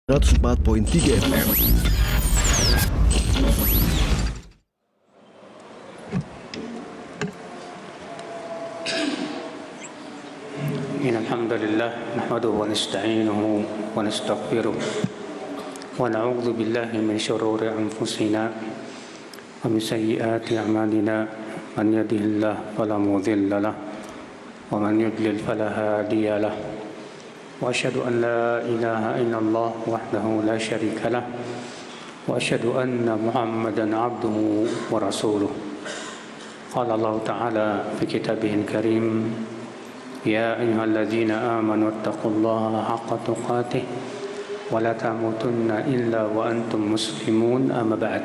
104.3 FM. Alhamdulillah nahmaduhu wa nasta'inuhu wa nastaghfiruh wa na'udzu billahi min shururi anfusina wa min sayyiati a'malina man yahdihillahu fala mudilla lahu wa man yudlil fala hadiya lahu wa asyhadu an la ilaha illallah wahdahu la syarika lahu wa asyhadu anna Muhammadan 'abduhu wa rasuluh. Qala Allah ta'ala fi kitabihil karim: Ya ayyuhalladzina amanu taqullaha haqqa tuqatih wa la tamutunna illa wa antum muslimun. Amma ba'd.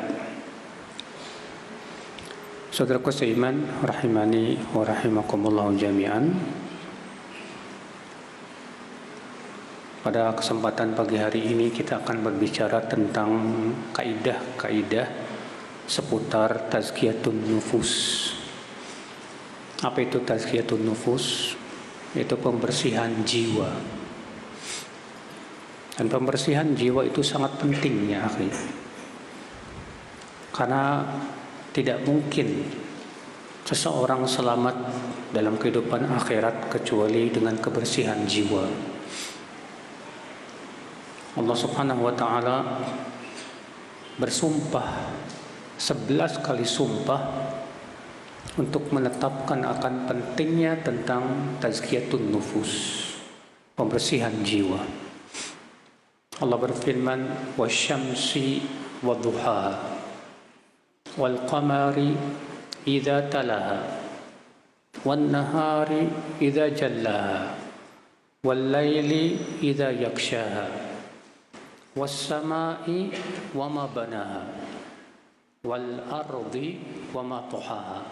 Saudaraku seiman, rahimani wa rahimakumullah jami'an. Pada kesempatan pagi hari ini kita akan berbicara tentang kaidah-kaidah seputar tazkiyatun nufus. Apa itu tazkiyatun nufus? Itu pembersihan jiwa. Dan pembersihan jiwa itu sangat penting ya akhi. Karena tidak mungkin seseorang selamat dalam kehidupan akhirat kecuali dengan kebersihan jiwa. Allah Subhanahu wa taala bersumpah 11 kali sumpah untuk menetapkan akan pentingnya tentang tazkiyatun nufus, pembersihan jiwa. Allah berfirman, wasyamsi wadduhaha wal qamari idza talaha wan nahari idza jallaha wal laili idza yakshaha was samai wama banaha wal ardi wama tuhaha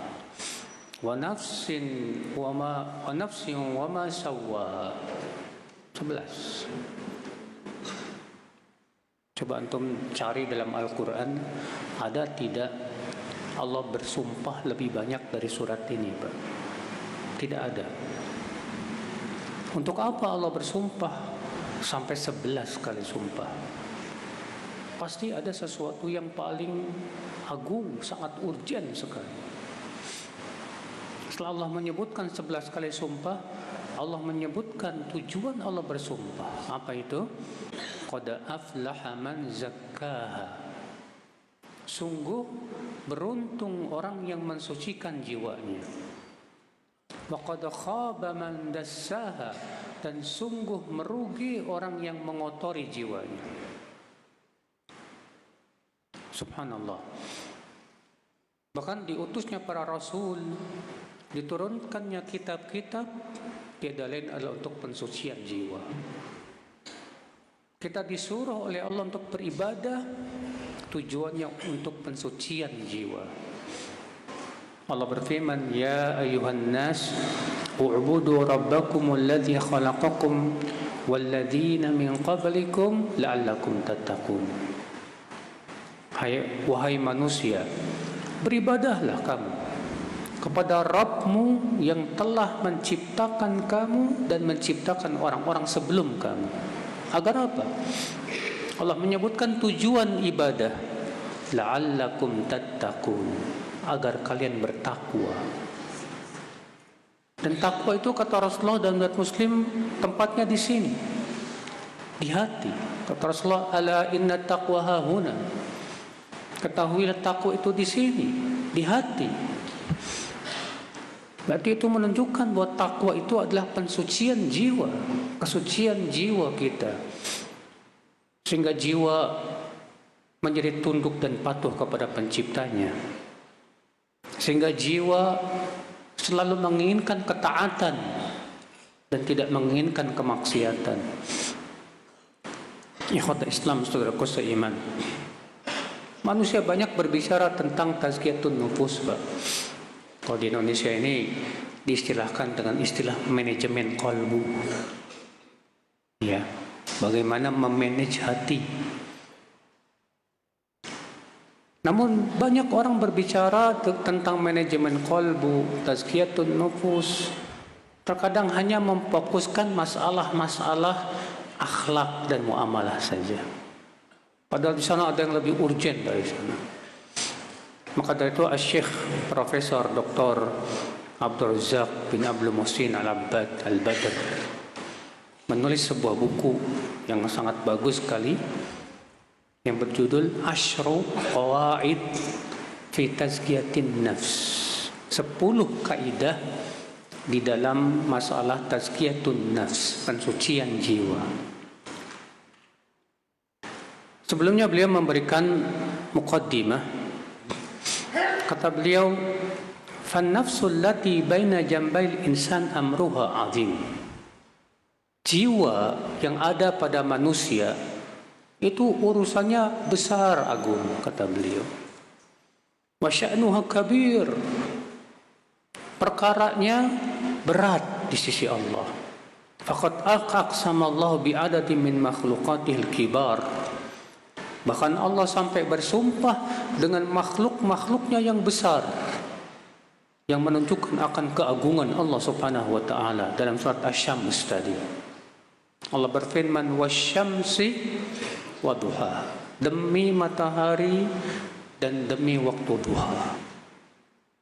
wa nafsin wama sawwaha. 11. Coba antum cari dalam Al-Quran, ada tidak Allah bersumpah lebih banyak dari surat ini, Pak? Tidak ada. Untuk apa Allah bersumpah sampai 11 kali sumpah? Pasti ada sesuatu yang paling agung, sangat urgent sekali. Setelah Allah menyebutkan 11 kali sumpah, Allah menyebutkan tujuan Allah bersumpah. Apa itu? Qad aflaha man zakkaha. Sungguh beruntung orang yang mensucikan jiwanya. Wa qad khaba man dassaha. Dan sungguh merugi orang yang mengotori jiwanya. Subhanallah. Bahkan diutusnya para rasul, diturunkannya kitab-kitab, tiada lain adalah untuk pensucian jiwa. Kita disuruh oleh Allah untuk beribadah, tujuannya untuk pensucian jiwa. Allah berfirman, Ya ayuhan nas, u'budu rabbakumul ladzi khalaqakum walladzina min qablikum la'allakum tattaqun. Wahai manusia, beribadahlah kamu kepada Rabbmu yang telah menciptakan kamu dan menciptakan orang-orang sebelum kamu. Agar apa? Allah menyebutkan tujuan ibadah, la'allakum tattaqun, agar kalian bertakwa. Dan takwa itu kata Rasulullah dan umat muslim tempatnya di sini, di hati. Kata Rasulullah, ala inna taqwa hahuna. Ketahuilah takwa itu di sini, di hati. Berarti itu menunjukkan bahwa takwa itu adalah pensucian jiwa, kesucian jiwa kita, sehingga jiwa menjadi tunduk dan patuh kepada penciptanya, sehingga jiwa selalu menginginkan ketaatan dan tidak menginginkan kemaksiatan. Ikhwat Islam, saudaraku seiman, manusia banyak berbicara tentang tazkiyatun nufus, Pak. Kalau di Indonesia ini diistilahkan dengan istilah manajemen qalbu. Ya, bagaimana memanage hati. Namun banyak orang berbicara tentang manajemen qalbu, tazkiyatun nufus, terkadang hanya memfokuskan masalah-masalah akhlak dan muamalah saja. Padahal di sana ada yang lebih urgent dari sana. Maka dari itu Syekh Profesor Dr. Abdul Razak bin Abdul Muhsin Al-Abbad Al-Badr menulis sebuah buku yang sangat bagus sekali yang berjudul Asyru Qawaid fi Tazkiyatin Nafs, 10 kaidah di dalam masalah tazkiyatun nafs, pensucian jiwa. Sebelumnya beliau memberikan muqaddimah. Kata beliau, "Fan-nafsul lati baina jambail insan amruha 'azim." Jiwa yang ada pada manusia itu urusannya besar agung, kata beliau. Wa sya'nuha kabir. Perkaranya berat di sisi Allah. Faqad aqsama Allah bi'adadi min makhluqatihil kibar. Bahkan Allah sampai bersumpah dengan makhluk-makhluknya yang besar, yang menunjukkan akan keagungan Allah Subhanahu wa taala dalam surat Asy-Syams tadi. Allah berfirman, "Wasyamsi wa duha." Demi matahari dan demi waktu duha.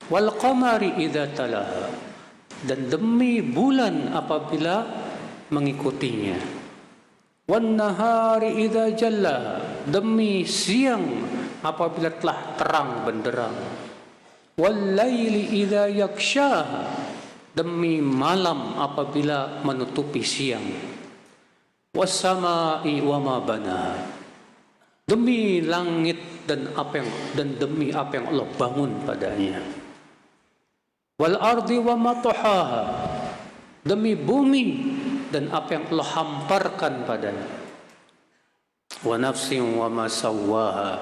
Wal qamari idza talaha. Dan demi bulan apabila mengikutinya. Wan nahari idza jallaha. Demi siang apabila telah terang benderang. Wal laili idza yakshaha. Demi malam apabila menutupi siang. Was samai wa ma banaha. Demi langit dan demi apa yang Allah bangun padanya. Wal ardi wa ma tahaha. Demi bumi dan apa yang Allah hamparkan padanya. Wa nafsin wa ma sawwaha.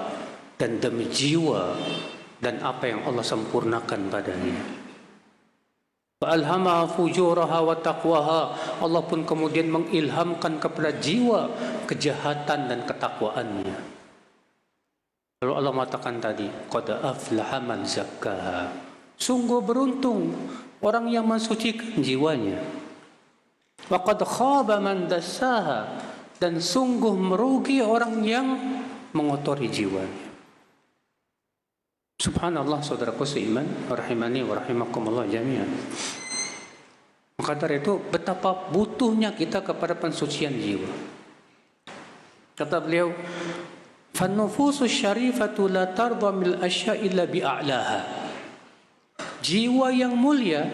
Dan demi jiwa dan apa yang Allah sempurnakan padanya. Wa alhamaha fujuraha wa taqwaha. Allah pun kemudian mengilhamkan kepada jiwa kejahatan dan ketakwaannya. Lalu Allah mengatakan tadi, qad aflaha man zakkaha. Sungguh beruntung orang yang mensucikan jiwanya. Wa qad khaba man dassaha. Dan sungguh merugi orang yang mengotori jiwanya. Subhanallah, saudaraku seiman, rahimani wa rahimakumullah jami'an. Maka dari itu betapa butuhnya kita kepada pensucian jiwa. Kata beliau, "Fan-nufusu syarifatu la tarda mil asya illa bi'a'laha." Jiwa yang mulia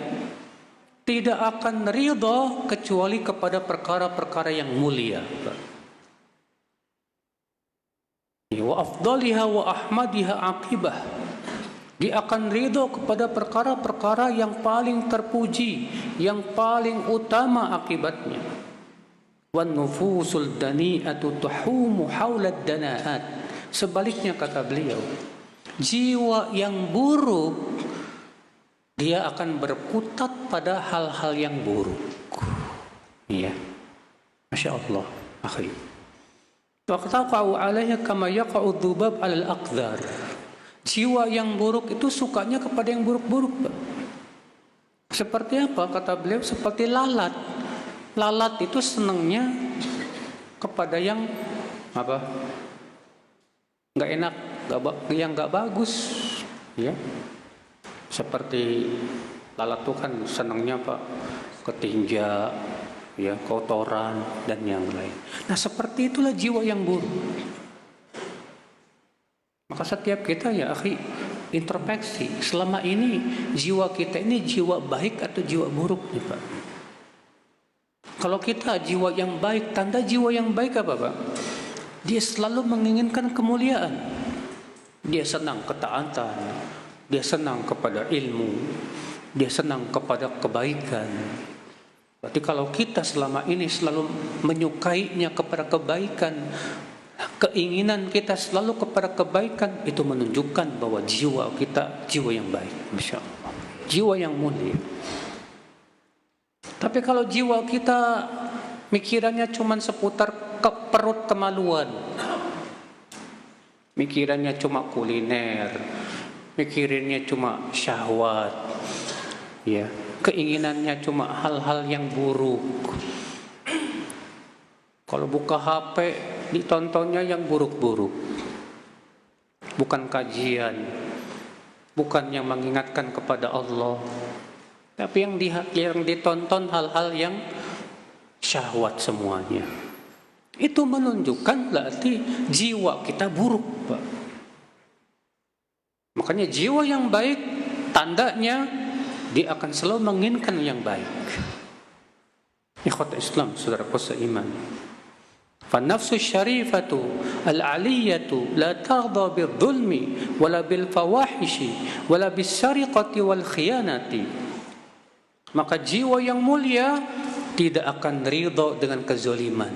tidak akan ridha kecuali kepada perkara-perkara yang mulia. Wa afdaliha wa ahmadiha aqibah. Dia akan ridha kepada perkara-perkara yang paling terpuji, yang paling utama akibatnya. Wan nufusul dani'atu tuhumu haula danaat. Sebaliknya kata beliau, jiwa yang buruk dia akan berkutat pada hal-hal yang buruk. Iya. Masya Allah, akhi. Waqtaqa'u 'alaiha kama yaqa'u dzubab 'alal aqdar. Jiwa yang buruk itu sukanya kepada yang buruk-buruk, Pak. Seperti apa kata beliau? Seperti lalat. Lalat itu senangnya kepada yang apa? Enggak enak, yang enggak bagus, ya. Seperti lalat itu kan senangnya Pak, ketinja, ya, kotoran dan yang lain. Nah, seperti itulah jiwa yang buruk. Maka setiap kita ya akhi introspeksi, selama ini jiwa kita ini jiwa baik atau jiwa buruk nih Pak. Kalau kita jiwa yang baik, tanda jiwa yang baik apa Pak? Dia selalu menginginkan kemuliaan. Dia senang ketaatan, dia senang kepada ilmu, dia senang kepada kebaikan. Berarti kalau kita selama ini selalu menyukainya kepada kebaikan, keinginan kita selalu kepada kebaikan, itu menunjukkan bahwa jiwa kita jiwa yang baik, Masya Allah, jiwa yang mulia. Tapi kalau jiwa kita mikirannya cuma seputar perut kemaluan, mikirannya cuma kuliner, mikirannya cuma syahwat, ya, keinginannya cuma hal-hal yang buruk. Kalau buka HP ditontonnya yang buruk-buruk. Bukan kajian, bukan yang mengingatkan kepada Allah, tapi yang ditonton hal-hal yang syahwat semuanya. Itu menunjukkan berarti jiwa kita buruk, Pak. Makanya jiwa yang baik tandanya dia akan selalu menginginkan yang baik. Ikhwat Islam, saudaraku seiman. فالنفس الشريفة العلية لا ترضى بالظلم ولا بالفواحش ولا بالسرقة والخيانة. Maka jiwa yang mulia tidak akan ridha dengan kezaliman,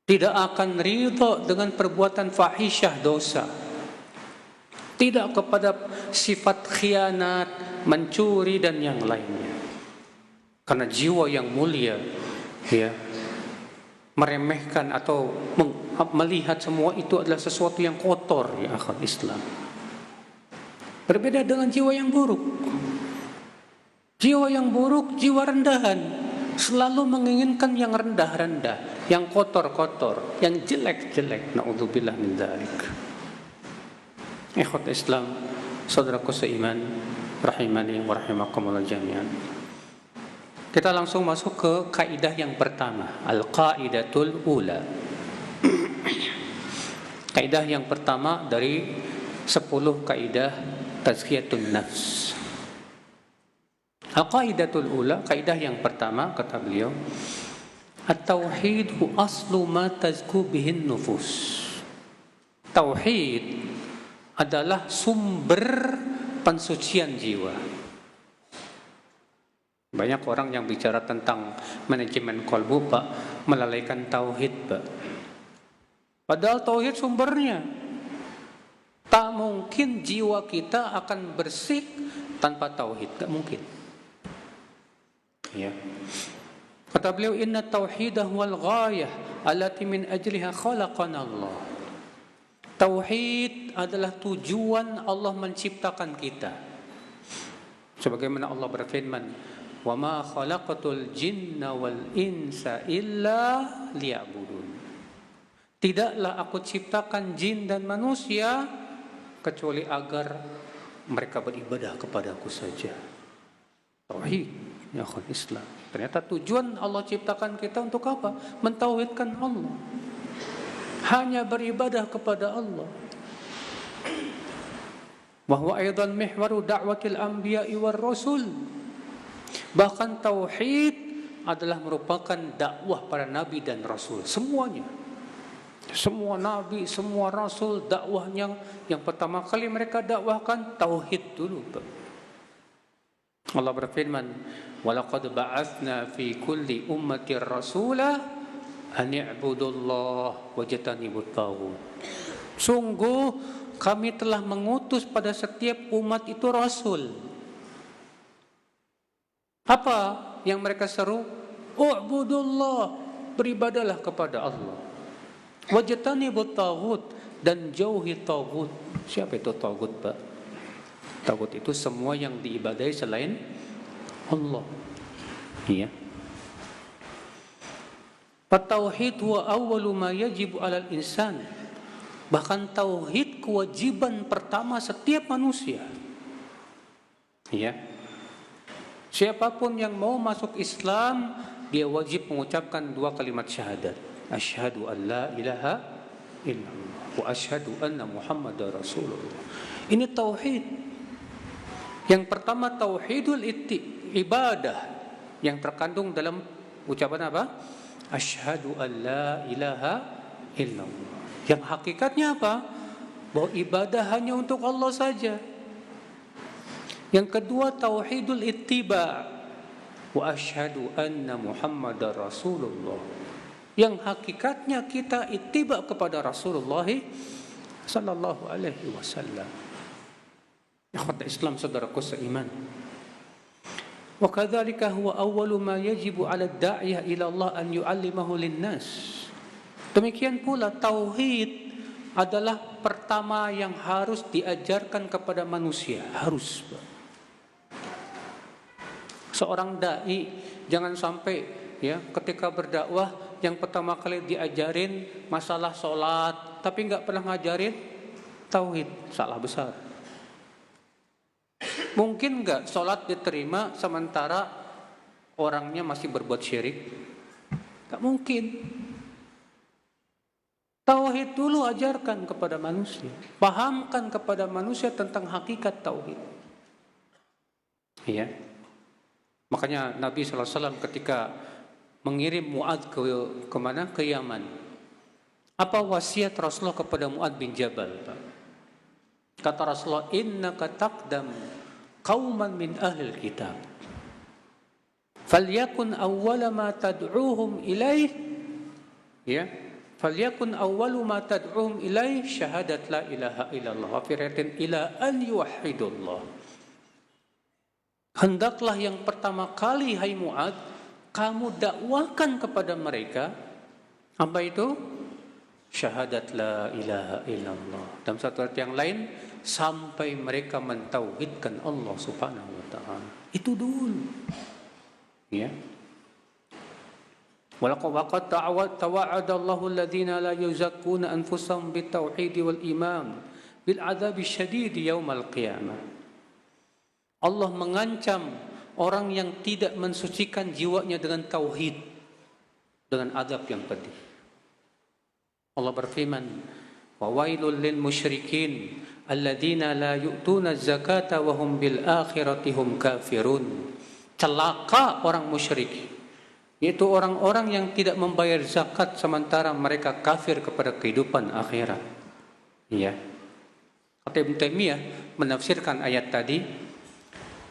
tidak akan ridha dengan perbuatan fahisyah, dosa, tidak kepada sifat khianat, mencuri dan yang lainnya. Karena jiwa yang mulia meremehkan atau melihat semua itu adalah sesuatu yang kotor, ya akhwat Islam. Berbeda dengan jiwa yang buruk. Jiwa yang buruk, jiwa rendahan, selalu menginginkan yang rendah-rendah, yang kotor-kotor, yang jelek-jelek. Na'udzubillah min dzalik. Ikhwat Islam, saudaraku seiman, rahimani wa rahimakumullah jami'an. Kita langsung masuk ke kaidah yang pertama, al-qaidatul ula. Kaidah yang pertama dari 10 kaidah tazkiyatun nafs. Al-qaidatul ula, kaidah yang pertama kata beliau, at-tauhid hu aslu ma tazku bihin nufus. Tauhid adalah sumber pensucian jiwa. Banyak orang yang bicara tentang manajemen kolbu, Pak, melalaikan tauhid, Pak. Padahal tauhid sumbernya. Tak mungkin jiwa kita akan bersih tanpa tauhid, tak mungkin. Ya. Kata beliau, inna tauhidah wal ghayah allati min ajliha khalaqana Allah. Tauhid adalah tujuan Allah menciptakan kita. Sebagaimana Allah berfirman, wa ma khalaqatul jinna wal insa illa liya'budun. Tidaklah aku ciptakan jin dan manusia kecuali agar mereka beribadah kepadaku saja. Tauhid, ya akhwat Islam. Ternyata tujuan Allah ciptakan kita untuk apa? Mentauhidkan Allah. Hanya beribadah kepada Allah. Wa huwa aidan mihwaru da'watil anbiya'i war rasul. Bahkan tauhid adalah merupakan dakwah para nabi dan rasul, semuanya. Semua nabi, semua rasul, dakwahnya yang pertama kali mereka dakwahkan tauhid dulu. Allah berfirman, "Walaqad ba'atsna fi kulli ummatin rasula an i'budullah wajtanibut taghut." Sungguh kami telah mengutus pada setiap umat itu rasul. Apa yang mereka seru? U'budullah, beribadahlah kepada Allah. Wajtanibut taghut, dan jauhi taghut. Siapa itu taghut, Pak? Taghut itu semua yang diibadahi selain Allah. Iya. At-tauhid huwa awwalu ma yajibu 'alal insan. Bahkan tauhid kewajiban pertama setiap manusia. Iya. Siapapun yang mau masuk Islam, dia wajib mengucapkan 2 kalimat syahadat. Asyhadu an la ilaha illallah wa asyhadu anna Muhammadar Rasulullah. Ini tauhid. Yang pertama tauhidul ibadah yang terkandung dalam ucapan apa? Asyhadu an la ilaha illallah. Yang hakikatnya apa? Bahwa ibadah hanya untuk Allah saja. Yang kedua tauhidul ittiba wa asyhadu anna Muhammadar Rasulullah. Yang hakikatnya kita ittiba kepada Rasulullah sallallahu alaihi wasallam. Ikhwat Islam, saudaraku seiman. Wa kadzalika huwa awwalu ma yajibu 'ala ad-da'iyah ila Allah an yu'allimahu lin-nas. Demikian pula tauhid adalah pertama yang harus diajarkan kepada manusia, harus. Seorang dai jangan sampai ketika berdakwah yang pertama kali diajarin masalah sholat, tapi nggak pernah ngajarin tauhid, salah besar. Mungkin nggak sholat diterima sementara orangnya masih berbuat syirik? Nggak mungkin. Tauhid dulu ajarkan kepada manusia, pahamkan kepada manusia tentang hakikat tauhid. Ya. Makanya Nabi SAW ketika mengirim Mu'adz ke mana? Ke Yaman. Apa wasiat Rasulullah kepada Mu'adz bin Jabal? Kata Rasulullah, innaka taqdam qauman min ahlil kitab. Falyakun awwala ma tad'uuhum ilaih, ya. Falyakun awwalu ma tad'uuhum ilaih syahadat la ilaha illallah wa firatin ila an yuwahhidullah. Hendaklah yang pertama kali, hai Mu'adz, kamu dakwakan kepada mereka apa itu? Syahadat la ilaha illallah. Dalam satu ayat yang lain, sampai mereka mentauhidkan Allah Subhanahu wa taala. Itu dulu. Ya. Walaqad tawa'ada Allahu alladhina la yuzakkuna anfusahum bitauhid wal iman bil adzabi syadid yaumal qiyamah. Allah mengancam orang yang tidak mensucikan jiwanya dengan tauhid dengan azab yang pedih. Allah berfirman, wa wailul lil musyrikin alladzina la yu'tuna zakata wa hum bil akhirati hum kafirun. Celaka orang musyrik, yaitu orang-orang yang tidak membayar zakat sementara mereka kafir kepada kehidupan akhirat. Ya. Kata Ibnu Taimiyah menafsirkan ayat tadi,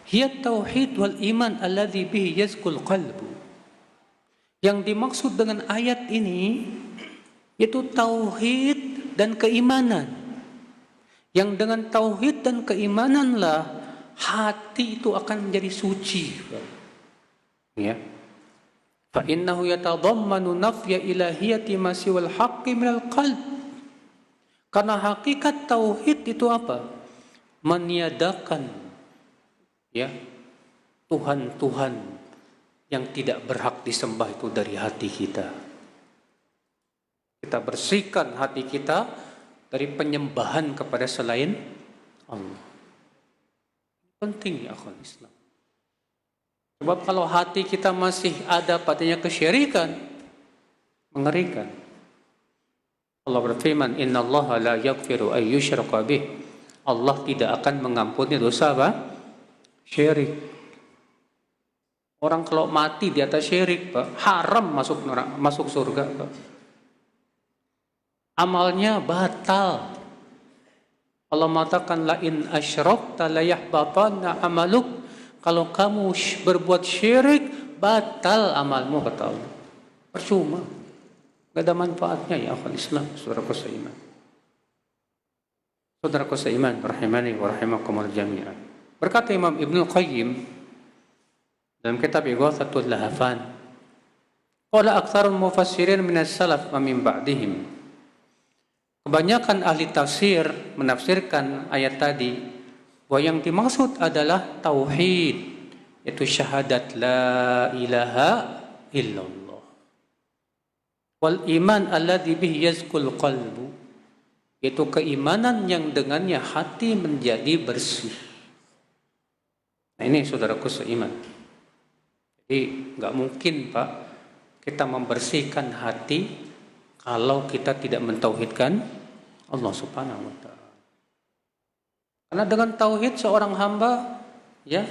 hiya tauhid wal iman alladzi bihi yazkul qalbu. Yang dimaksud dengan ayat ini yaitu tauhid dan keimanan. Yang dengan tauhid dan keimananlah hati itu akan menjadi suci. Ya. Fa innahu yatadammanu nafya ilahiyati ma siwal haqqi minal qalb. Karena hakikat tauhid itu apa? Meniadakan ya Tuhan-Tuhan yang tidak berhak disembah itu dari hati kita. Kita bersihkan hati kita dari penyembahan kepada selain Allah. Penting ya akhwat Islam. Sebab kalau hati kita masih ada padanya kesyirikan, mengerikan. Allah berfirman, innallaha la yaghfiru ay yushraka bih. Allah tidak akan mengampuni dosa apa? Syirik. Orang kalau mati di atas syirik, Pak, haram masuk surga, Pak. Amalnya batal. Allah mengatakan, la in asyrakta la yahbatanna amaluk. Kalau kamu berbuat syirik, batal amalmu, kata Allah. Percuma. Gak ada manfaatnya ya akhwat Islam, saudaraku seiman. Saudaraku seiman, rahimani wa rahimakumul jami'an. Berkata Imam Ibnu Qayyim dalam kitab Ighathatul Lahafan, qala aktsarul mufassirin minas salaf wa min ba'dihim. Kebanyakan ahli tafsir menafsirkan ayat tadi bahwa yang dimaksud adalah tauhid, yaitu syahadat la ilaha illallah. Wal iman alladzi bihi yazkul qalbu, yaitu keimanan yang dengannya hati menjadi bersih. Nah ini saudaraku seiman. Jadi nggak mungkin Pak kita membersihkan hati kalau kita tidak mentauhidkan Allah Subhanahu wa taala. Karena dengan tauhid seorang hamba ya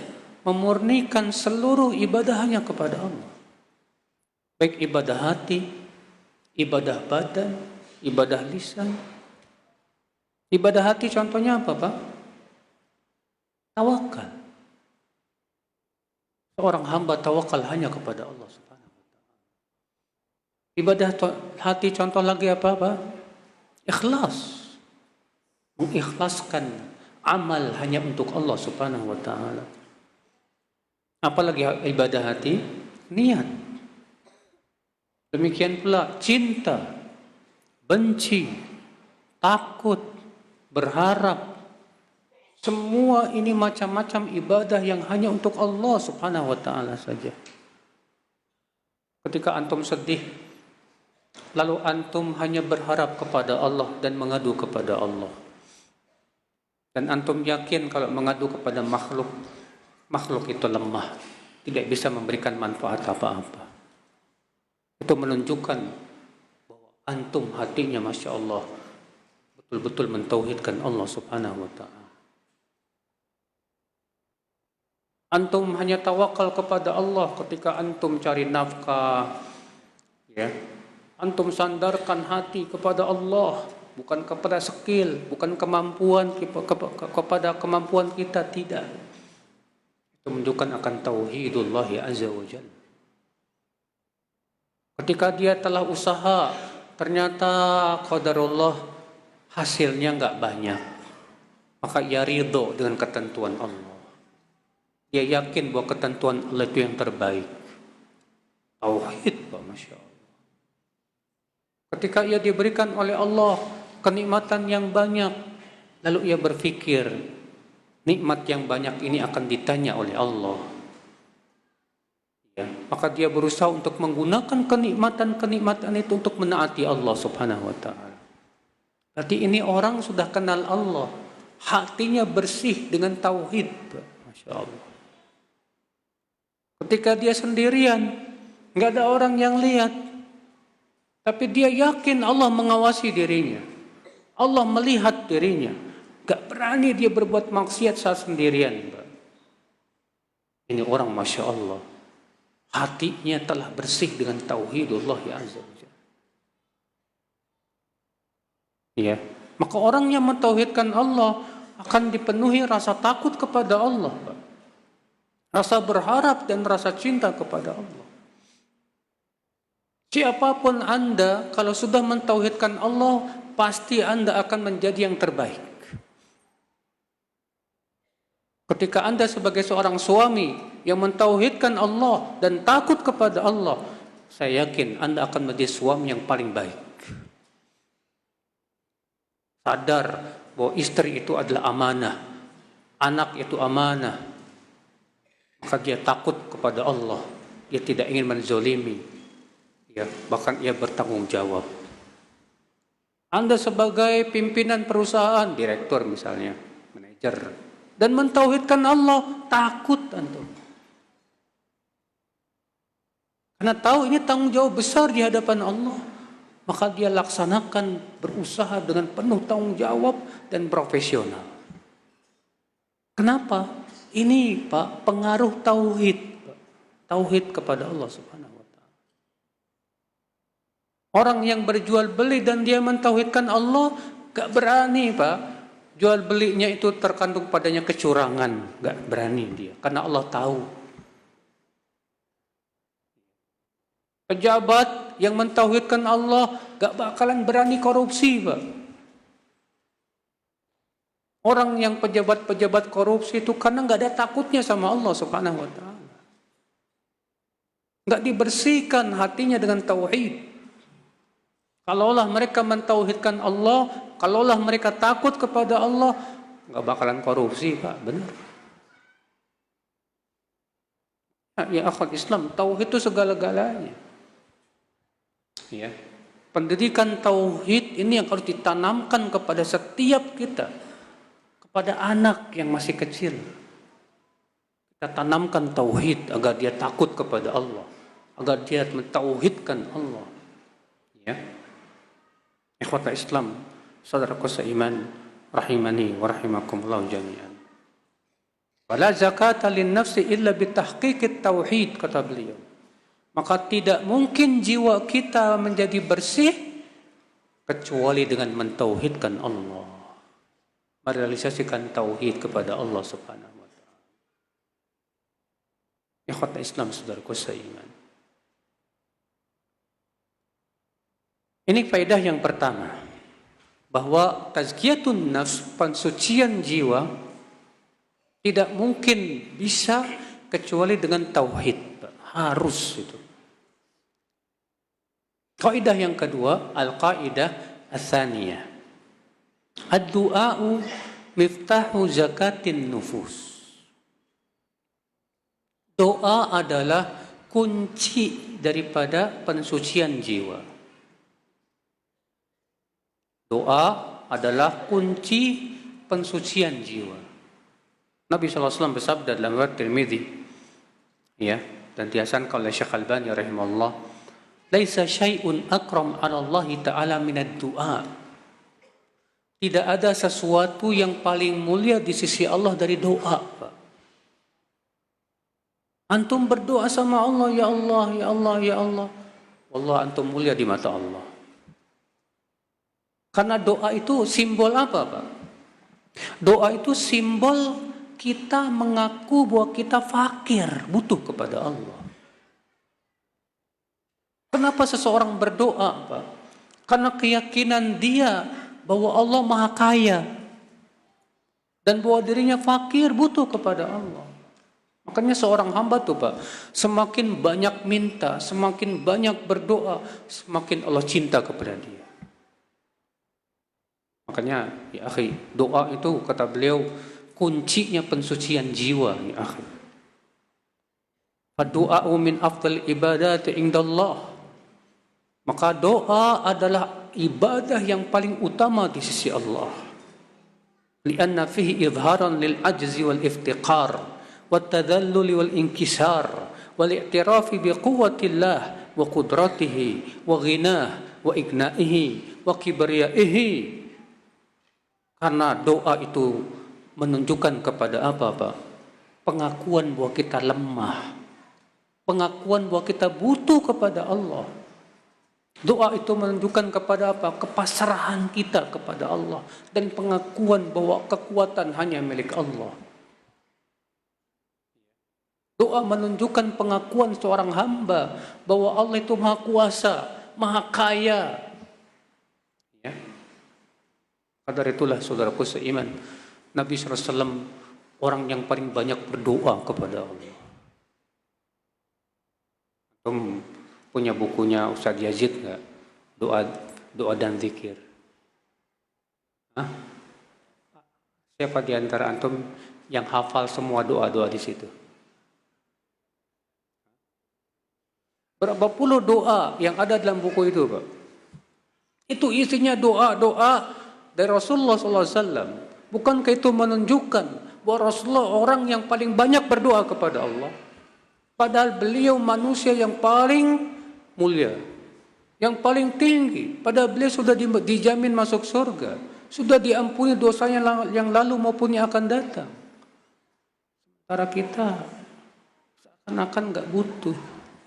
memurnikan seluruh ibadahnya kepada Allah. Baik ibadah hati, ibadah badan, ibadah lisan. Ibadah hati contohnya apa, Pak? Tawakal. Seorang hamba tawakal hanya kepada Allah Subhanahu wa taala. Ibadah hati contoh lagi apa, Pak? Ikhlas. Mengikhlaskan amal hanya untuk Allah Subhanahu wa taala. Apalagi ibadah hati? Niat. Demikian pula cinta, benci, takut, berharap. Semua ini macam-macam ibadah yang hanya untuk Allah Subhanahu wa taala saja. Ketika antum sedih, lalu antum hanya berharap kepada Allah dan mengadu kepada Allah. Dan antum yakin kalau mengadu kepada makhluk, makhluk itu lemah, tidak bisa memberikan manfaat apa-apa. Itu menunjukkan bahwa antum hatinya Masya Allah betul-betul mentauhidkan Allah subhanahu wa ta'ala. Antum hanya tawakal kepada Allah ketika antum cari nafkah, ya. Antum sandarkan hati kepada Allah, bukan kepada skill, bukan kemampuan, kepada kemampuan kita, tidak. Itu menunjukkan akan tauhidullah azza wa jalla. Ketika dia telah usaha, ternyata qadarullah hasilnya enggak banyak, maka ia ridho dengan ketentuan Allah. Dia yakin bahwa ketentuan Allah itu yang terbaik. Tauhid, Pak, Masya Allah. Ketika ia diberikan oleh Allah kenikmatan yang banyak, lalu ia berpikir, nikmat yang banyak ini akan ditanya oleh Allah. Ya, maka dia berusaha untuk menggunakan kenikmatan-kenikmatan itu untuk menaati Allah subhanahu wa ta'ala. Berarti ini orang sudah kenal Allah, hatinya bersih dengan tauhid. Masya Allah. Ketika dia sendirian, nggak ada orang yang lihat, tapi dia yakin Allah mengawasi dirinya, Allah melihat dirinya, nggak berani dia berbuat maksiat saat sendirian. Ini orang Masya Allah, hatinya telah bersih dengan tauhidullah ya azza wa jalla. Ya, maka orang yang mentauhidkan Allah akan dipenuhi rasa takut kepada Allah, rasa berharap dan rasa cinta kepada Allah. Siapapun Anda, kalau sudah mentauhidkan Allah, pasti Anda akan menjadi yang terbaik. Ketika Anda sebagai seorang suami yang mentauhidkan Allah dan takut kepada Allah, saya yakin Anda akan menjadi suami yang paling baik. Sadar bahwa istri itu adalah amanah, anak itu amanah, maka dia takut kepada Allah, dia tidak ingin menzolimi, ya, bahkan ia bertanggung jawab. Anda sebagai pimpinan perusahaan, direktur misalnya, manajer, dan mentauhidkan Allah, takut antum. Karena tahu ini tanggung jawab besar di hadapan Allah, maka dia laksanakan, berusaha dengan penuh tanggung jawab dan profesional. Kenapa? Ini Pak, pengaruh tauhid. Tauhid kepada Allah subhanahu wa ta'ala. Orang yang berjual beli dan dia mentauhidkan Allah, gak berani Pak, jual belinya itu terkandung padanya kecurangan. Gak berani dia, karena Allah tahu. Pejabat yang mentauhidkan Allah gak bakalan berani korupsi, Pak. Orang yang pejabat-pejabat korupsi itu karena gak ada takutnya sama Allah subhanahu wa ta'ala. Gak dibersihkan hatinya dengan tauhid. Kalaulah mereka mentauhidkan Allah, kalaulah mereka takut kepada Allah, gak bakalan korupsi, Pak. Benar. Ya akhwat Islam, tauhid itu segala-galanya. Ya, pendidikan tauhid ini yang harus ditanamkan kepada setiap kita, kepada anak yang masih kecil. Kita tanamkan tauhid agar dia takut kepada Allah, agar dia mentauhidkan Allah. Ya, ikhwata Islam, saudaraku seiman, rahimani wa rahimakumullah jami'an. Wala zakata lin nafsi illa bitahqiqit tauhid, kata beliau. Maka tidak mungkin jiwa kita menjadi bersih kecuali dengan mentauhidkan Allah, merealisasikan tauhid kepada Allah subhanahu wa ta'ala. Ikhwata Islam, saudaraku seiman. Ini faedah yang pertama, bahwa tazkiyatun nafs, pensucian jiwa, tidak mungkin bisa kecuali dengan tauhid. Harus itu. Kaidah yang kedua, al-qaidah ats-tsaniyah. Ad-du'a'u miftahu zakatin nufus. Doa adalah kunci daripada pensucian jiwa. Doa adalah kunci pensucian jiwa. Nabi SAW bersabda dalam riwayat Tirmidzi, ya, dan dihasankan oleh Syekh Albani rahimahullah, "Laisa syai'un akram 'ala Allah Ta'ala minad du'a." Tidak ada sesuatu yang paling mulia di sisi Allah dari doa, Pak. Antum berdoa sama Allah, ya Allah, ya Allah, ya Allah. Wallah antum mulia di mata Allah. Karena doa itu simbol apa, Pak? Doa itu simbol kita mengaku bahwa kita fakir, butuh kepada Allah. Kenapa seseorang berdoa, Pak? Karena keyakinan dia bahwa Allah Maha Kaya dan bahwa dirinya fakir, butuh kepada Allah. Makanya seorang hamba tuh, Pak, semakin banyak minta, semakin banyak berdoa, semakin Allah cinta kepada dia. Makanya, ya akhi, doa itu kata beliau kuncinya pensucian jiwa, ya akhi. Ad-du'a'u min afdal ibadati indallah. Maka doa adalah ibadah yang paling utama di sisi Allah. Lianna fihi idharan lil ajzi wal iftiqar والتذلل والانكسار والاعتراف بقوة الله وقدرته وغناه وإغنائه وكبريائه. Karena doa itu menunjukkan kepada apa, Pak? Pengakuan bahwa kita lemah, pengakuan bahwa kita butuh kepada Allah. Doa itu menunjukkan kepada apa? Kepasrahan kita kepada Allah dan pengakuan bahwa kekuatan hanya milik Allah. Doa menunjukkan pengakuan seorang hamba bahwa Allah itu Maha Kuasa, Maha Kaya. Ya. Kadar itulah saudaraku seiman, Nabi SAW orang yang paling banyak berdoa kepada Allah. Antum punya bukunya Ustaz Yazid nggak? Doa dan zikir. Hah? Siapa di antara antum yang hafal semua doa-doa di situ? Berapa puluh doa yang ada dalam buku itu, Pak? Itu isinya doa-doa dari Rasulullah SAW. Bukankah itu menunjukkan bahwa Rasulullah orang yang paling banyak berdoa kepada Allah? Padahal beliau manusia yang paling mulia, yang paling tinggi. Padahal beliau sudah dijamin masuk surga, sudah diampuni dosanya yang lalu maupun yang akan datang. Sementara kita seakan-akan gak butuh.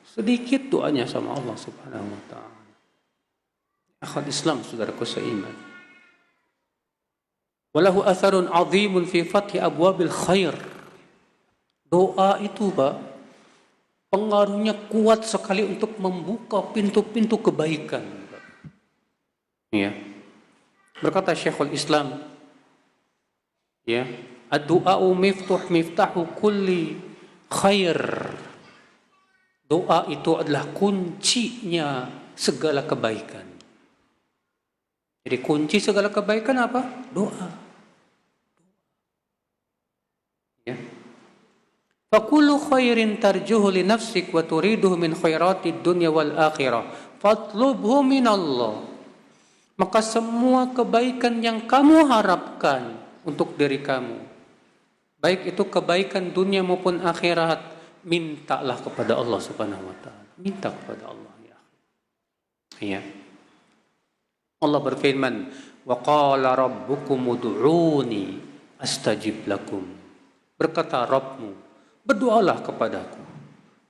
Sedikit doanya sama Allah Subhanahu wa ta'ala. Akhwat Islam, saudaraku seiman. Walahu atharun azimun fi fathi abwabil khair. Doa itu, Pak, pengaruhnya kuat sekali untuk membuka pintu-pintu kebaikan. Ya. Berkata Syekhul Islam, ya, ad-du'a'u miftahu kulli khair. Doa itu adalah kuncinya segala kebaikan. Jadi kunci segala kebaikan apa? Doa. Ya. Fakullu khairin tarjuhu li nafsik wa turiduhu min khairatid dunya wal akhirah fatlubhu minallah. Maka semua kebaikan yang kamu harapkan untuk diri kamu, baik itu kebaikan dunia maupun akhirat, mintalah kepada Allah Subhanahu wa ta'ala. Minta kepada Allah, ya. Ya. Allah berfirman, wa qala rabbukum ud'uni astajib lakum. Berkata Rabbmu, berdoalah kepadaku,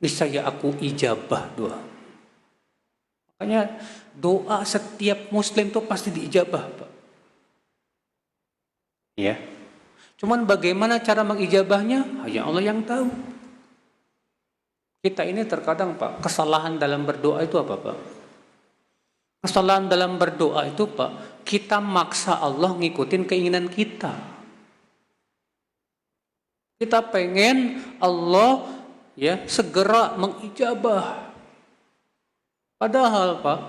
niscaya aku ijabah doa. Makanya doa setiap muslim itu pasti diijabah, Pak. Ya. Cuman bagaimana cara mengijabahnya? Hanya Allah yang tahu. Kita ini terkadang, Pak, kesalahan dalam berdoa itu apa, Pak? Kesalahan dalam berdoa itu, Pak, kita maksa Allah ngikutin keinginan kita. Kita pengen Allah, ya, segera mengijabah. Padahal, Pak,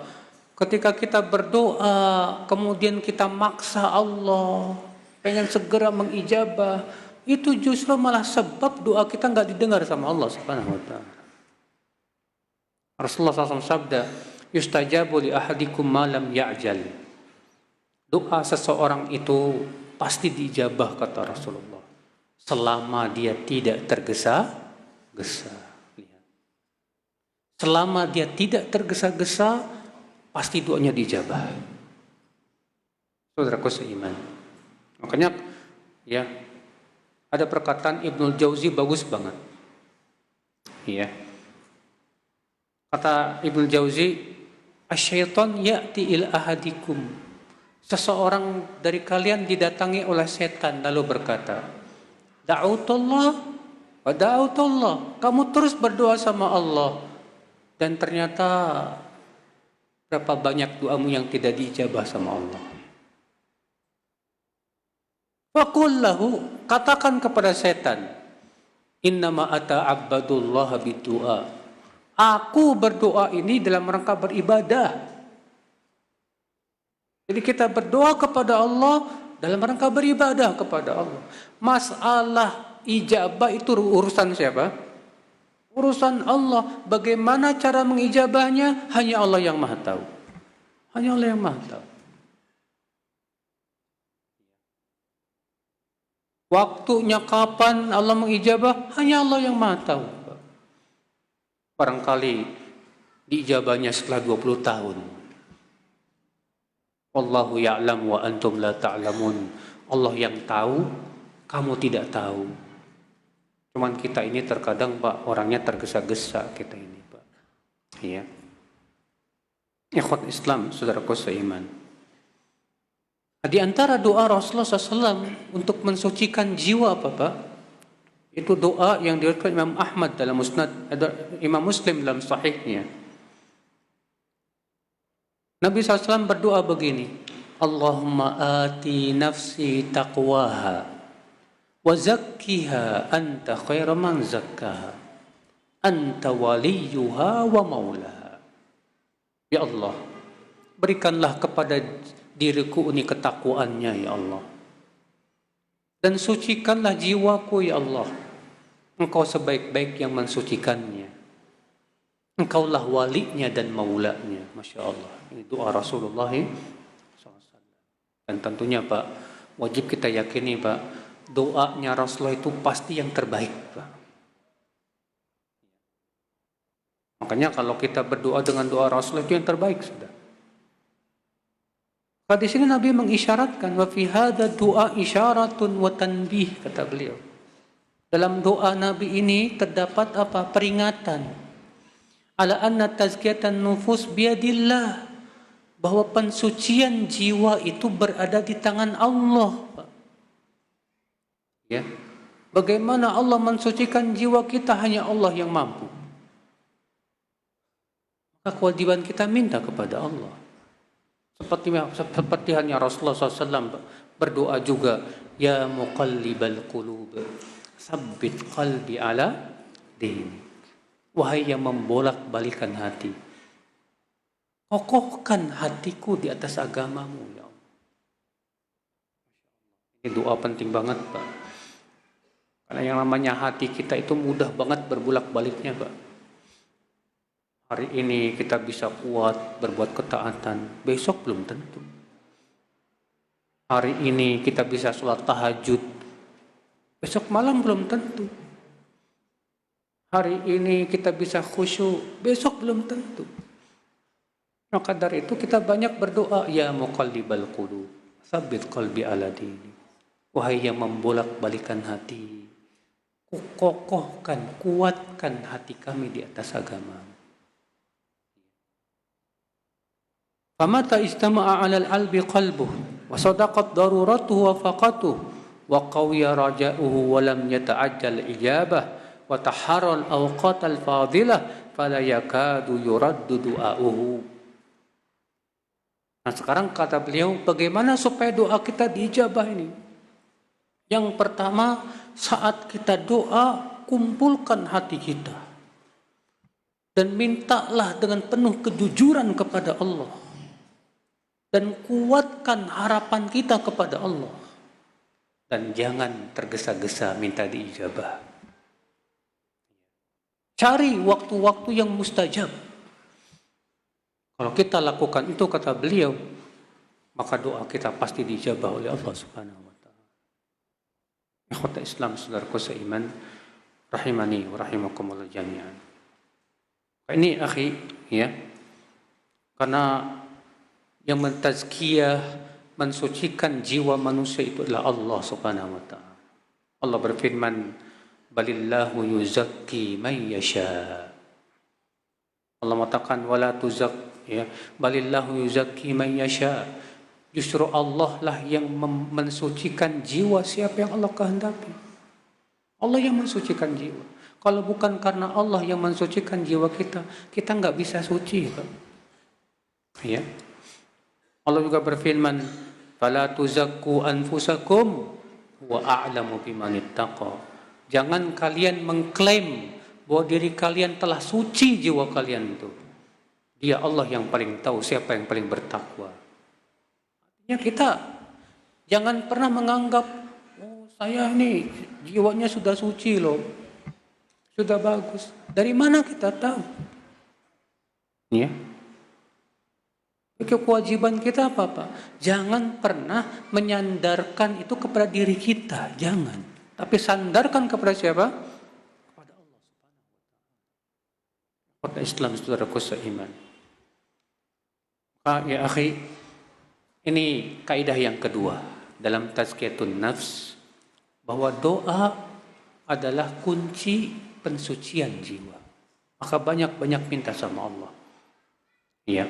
ketika kita berdoa, kemudian kita maksa Allah, pengen segera mengijabah, itu justru malah sebab doa kita nggak didengar sama Allah Subhanahu wa ta'ala. Rasulullah SAW sabda, yustajabu li ahadikum ma lam ya'jal. Doa seseorang itu pasti diijabah kata Rasulullah. Selama dia tidak tergesa-gesa. Selama dia tidak tergesa-gesa, pasti doanya dijabah. Saudaraku seiman. Makanya ya, ada perkataan Ibnul Jauzi bagus banget. Ya. Kata Ibnul Jauzi, "Asyaiton ya'ti ila ahadikum." Seseorang dari kalian didatangi oleh setan lalu berkata, "Da'utullah wa da'utullah." Kamu terus berdoa sama Allah. Dan ternyata berapa banyak doamu yang tidak diijabah sama Allah. Faqul lahu, katakan kepada setan, "Innama ata'abbadullah bidu'a." Aku berdoa ini dalam rangka beribadah. Jadi kita berdoa kepada Allah dalam rangka beribadah kepada Allah. Masalah ijabah itu urusan siapa? Urusan Allah. Bagaimana cara mengijabahnya? Hanya Allah yang Maha tahu. Hanya Allah yang Maha tahu. Waktunya kapan Allah mengijabah? Hanya Allah yang Maha tahu. Barangkali diijabahnya setelah 20 tahun. Wallahu ya'lam wa antum la ta'lamun. Allah yang tahu, kamu tidak tahu. Cuman kita ini terkadang Pak, orangnya tergesa-gesa kita ini Pak. Iya. Ikhwan Islam, saudaraku seiman. Di antara doa Rasulullah SAW untuk mensucikan jiwa apa Pak? Itu doa yang diriwayatkan Imam Ahmad dalam Musnad, Imam Muslim dalam Sahihnya. Nabi SAW berdoa begini, Allahumma ati nafsi taqwaha wa zakkiha anta khairu man zakkaha anta waliyuha wa maulaha. Ya Allah, berikanlah kepada diriku ini ketakwaannya ya Allah, dan sucikanlah jiwaku ya Allah. Engkau sebaik-baik yang mensucikannya, Engkaulah walinya dan maulanya. Masya Allah, ini doa Rasulullah SAW. Dan tentunya Pak, wajib kita yakini Pak, doanya Rasulullah itu pasti yang terbaik Pak. Makanya kalau kita berdoa dengan doa Rasulullah itu yang terbaik sudah. Di sini Nabi mengisyaratkan, wa fi hadza du'a isyaratun wa tanbih, kata beliau. Dalam doa Nabi ini terdapat apa? Peringatan. Ala anna tazkiyatan nufus biyadillah, bahwa pensucian jiwa itu berada di tangan Allah. Ya. Bagaimana Allah mensucikan jiwa kita? Hanya Allah yang mampu. Maka kewajiban kita minta kepada Allah. Seperti hanya Rasulullah SAW berdoa juga, ya muqallibal qulub, sabbit qalbi ala dinik. Wahai yang membolak-balikan hati, kokohkan hatiku di atas agamamu ya Allah. Ini doa penting banget Pak. Karena yang namanya hati kita itu mudah banget berbolak-baliknya Pak. Hari ini kita bisa kuat berbuat ketaatan, besok belum tentu. Hari ini kita bisa sholat tahajud, besok malam belum tentu. Hari ini kita bisa khusyuk, besok belum tentu. Maka dari itu kita banyak berdoa, ya muqallibal qulub, tsabbit qalbi ala dinik. Wahai yang membolak-balikan hati, kokohkan, kuatkan hati kami di atas agama. Famata istama'a 'alal albi qalbuhu wa sadaqat daruratuhu wa faqatuhu wa qawiya raja'uhu wa lam yata'ajjal ijabah wa taharral awqatal fadilah fala yakadu yuraddu du'a'uhu. Nah sekarang kata beliau, bagaimana supaya doa kita diijabah ini? Yang pertama, saat kita doa, kumpulkan hati kita. Dan mintalah dengan penuh kejujuran kepada Allah. Dan kuatkan harapan kita kepada Allah. Dan jangan tergesa-gesa minta diijabah. Cari waktu-waktu yang mustajab. Kalau kita lakukan itu, kata beliau, maka doa kita pasti dijabah oleh Allah Subhanahu wa taala. Ikhwata Islam, saudaraku seiman, rahimani wa rahimakumullah jami'an. Ini akhi, ya. Karena yang mentazkiyah, mensucikan jiwa manusia itu adalah Allah Subhanahu wa taala. Allah berfirman, balillahu yuzakki man yasha. Allah mengatakan wala tuzak, ya, balillahu yuzakki man yasha. Justru Allah lah yang mensucikan jiwa siapa yang Allah kehendaki. Allah yang mensucikan jiwa. Kalau bukan karena Allah yang mensucikan jiwa kita, kita nggak bisa suci. Ya. Allah juga berfirman, fala tuzakku anfusakum wa a'lamu biman ittaqa. Jangan kalian mengklaim bahwa diri kalian telah suci jiwa kalian itu. Dia Allah yang paling tahu siapa yang paling bertakwa. Ya, kita jangan pernah menganggap, oh saya ini jiwanya sudah suci loh, sudah bagus. Dari mana kita tahu? Ya. Kewajiban kita apa Pak? Jangan pernah menyandarkan itu kepada diri kita, jangan. Tapi sandarkan kepada siapa? Kepada Allah Subhanahu wa taala. Kepada Islam, saudaraku seiman. Ya akhi, ini kaidah yang kedua dalam tazkiyatun nafs, bahwa doa adalah kunci pensucian jiwa. Maka banyak-banyak minta sama Allah. Iya.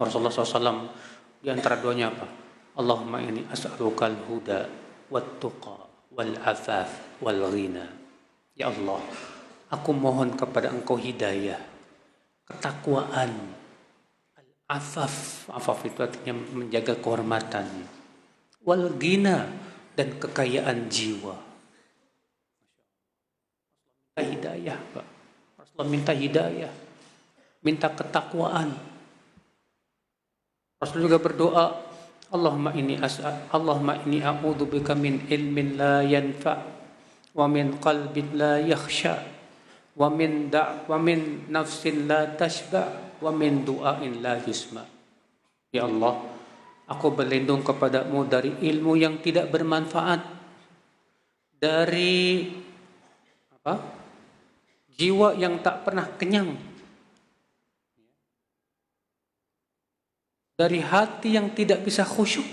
Rasulullah SAW di antara doanya apa? Allahumma inni as'alukal huda wat tuqa wal afaf wal ghina. Ya Allah, aku mohon kepada Engkau hidayah, ketakwaan, afaf itu artinya menjaga kehormatan, wal ghina, dan kekayaan jiwa. Minta hidayah Pak. Rasulullah minta hidayah, minta ketakwaan. Rasul juga berdoa, Allahumma inni a'udzubika min ilmin la yanfa' wa min qalbin la yakhsha wa min nafsin la tashba' wa min du'ain la yusma. Ya Allah, aku berlindung kepadamu dari ilmu yang tidak bermanfaat, dari jiwa yang tak pernah kenyang, dari hati yang tidak bisa khusyuk,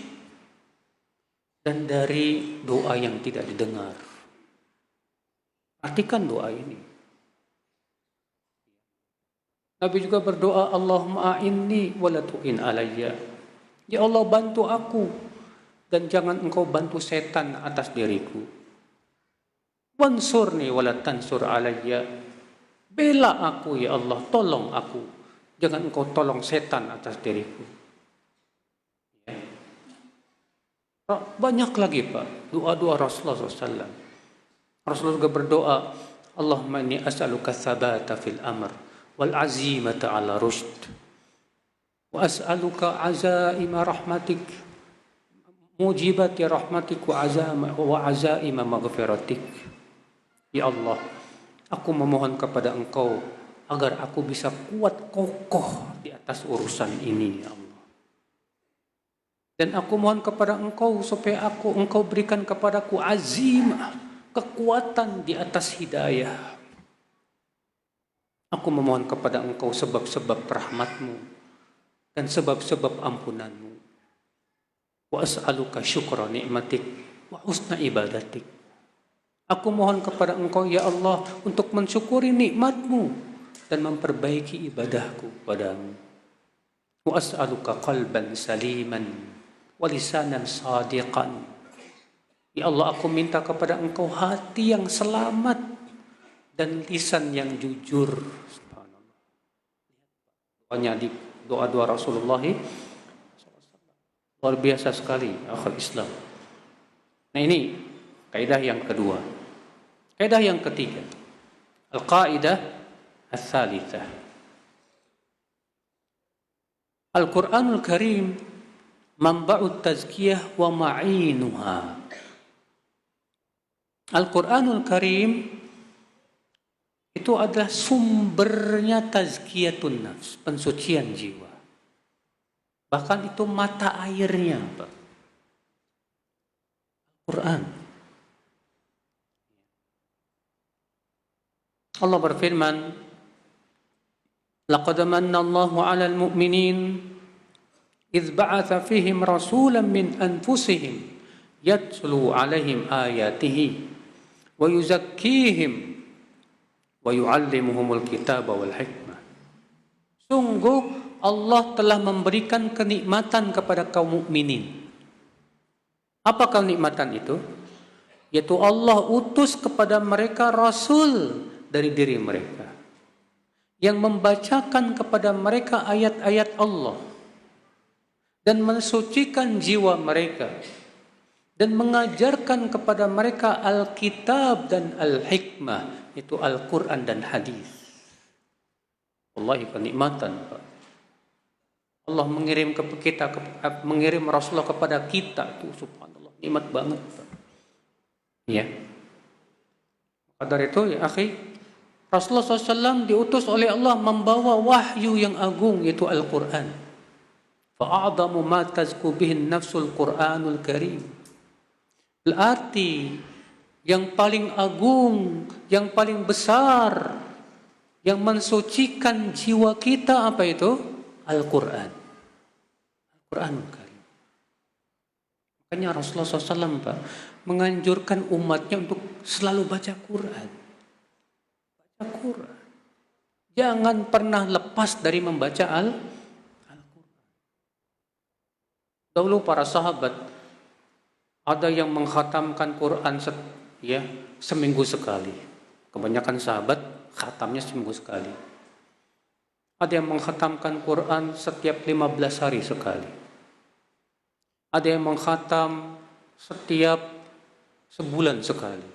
dan dari doa yang tidak didengar. Artikan doa ini. Nabi juga berdoa, Allahumma a'inni wa la tu'in alayya. Ya Allah, bantu aku dan jangan Engkau bantu setan atas diriku. Wansurni wa la tansur alayya. Bela aku ya Allah, tolong aku. Jangan Engkau tolong setan atas diriku. Ya. Banyak lagi Pak, doa-doa Rasulullah SAW. Rasulullah juga berdoa, Allahumma inni as'aluka tsabata fil amr wal azimata ala rushd wa as'aluka azaima rahmatik mujibati rahmatik wa azaima maghfiratik. Ya Allah, aku memohon kepada Engkau agar aku bisa kuat kokoh di atas urusan ini ya Allah. Dan aku mohon kepada Engkau supaya Engkau berikan kepadaku azimah, kekuatan di atas hidayah. Aku memohon kepada Engkau sebab-sebab rahmat-Mu dan sebab-sebab ampunan-Mu. Wa as'aluka syukra ni'matik wa husna ibadatik. Aku mohon kepada Engkau ya Allah untuk mensyukuri nikmat-Mu dan memperbaiki ibadahku padamu. Wa as'aluka qalban saliman wa lisanan sadiqan. Ya Allah, aku minta kepada Engkau hati yang selamat dan lisan yang jujur. Subhanallah. Doanya di doa-doa Rasulullah luar biasa sekali, akhir Islam. Nah ini kaidah yang kedua. Kaidah yang ketiga, al-qaidah ats-tsalitsah. Al-Qur'anul Karim manba'ut tazkiyah wa ma'inuha. Al-Qur'anul Karim itu adalah sumbernya tazkiyatun nafs, pensucian jiwa. Bahkan itu mata airnya, Pak. Quran. Allah berfirman, "Laqad manna Allahu 'alal mu'minin idz ba'atsa fihim rasulan min anfusihim yatlu 'alaihim ayatihi wa yuzakkihim wa yu'allimuhumul kitaba wal hikmah." Sungguh Allah telah memberikan kenikmatan kepada kaum mukminin. Apa kenikmatan itu? Yaitu Allah utus kepada mereka rasul dari diri mereka yang membacakan kepada mereka ayat-ayat Allah dan mensucikan jiwa mereka dan mengajarkan kepada mereka Alkitab dan Al-Hikmah, itu Al-Quran dan Hadis. Wallahi kenikmatan, Pak. Allah mengirim mengirim Rasulullah kepada kita, itu subhanallah, nikmat banget, Pak. Ya. Maka dari itu ya akhi, Rasulullah SAW diutus oleh Allah membawa wahyu yang agung, yaitu Al-Quran. Fa'a'adhamu ma tazku bihin nafsul Quranul Karim. Berarti yang paling agung, yang paling besar, yang mensucikan jiwa kita apa itu? Al-Quran. Al-Quranul Karim. Makanya Rasulullah SAW, Pak, menganjurkan umatnya untuk selalu baca Quran. Baca Quran. Jangan pernah lepas dari membaca Al-Quran. Dahulu para sahabat ada yang mengkhatamkan Quran seminggu sekali. Kebanyakan sahabat khatamnya seminggu sekali. Ada yang mengkhatamkan Quran setiap 15 hari sekali. Ada yang mengkhatam setiap sebulan sekali.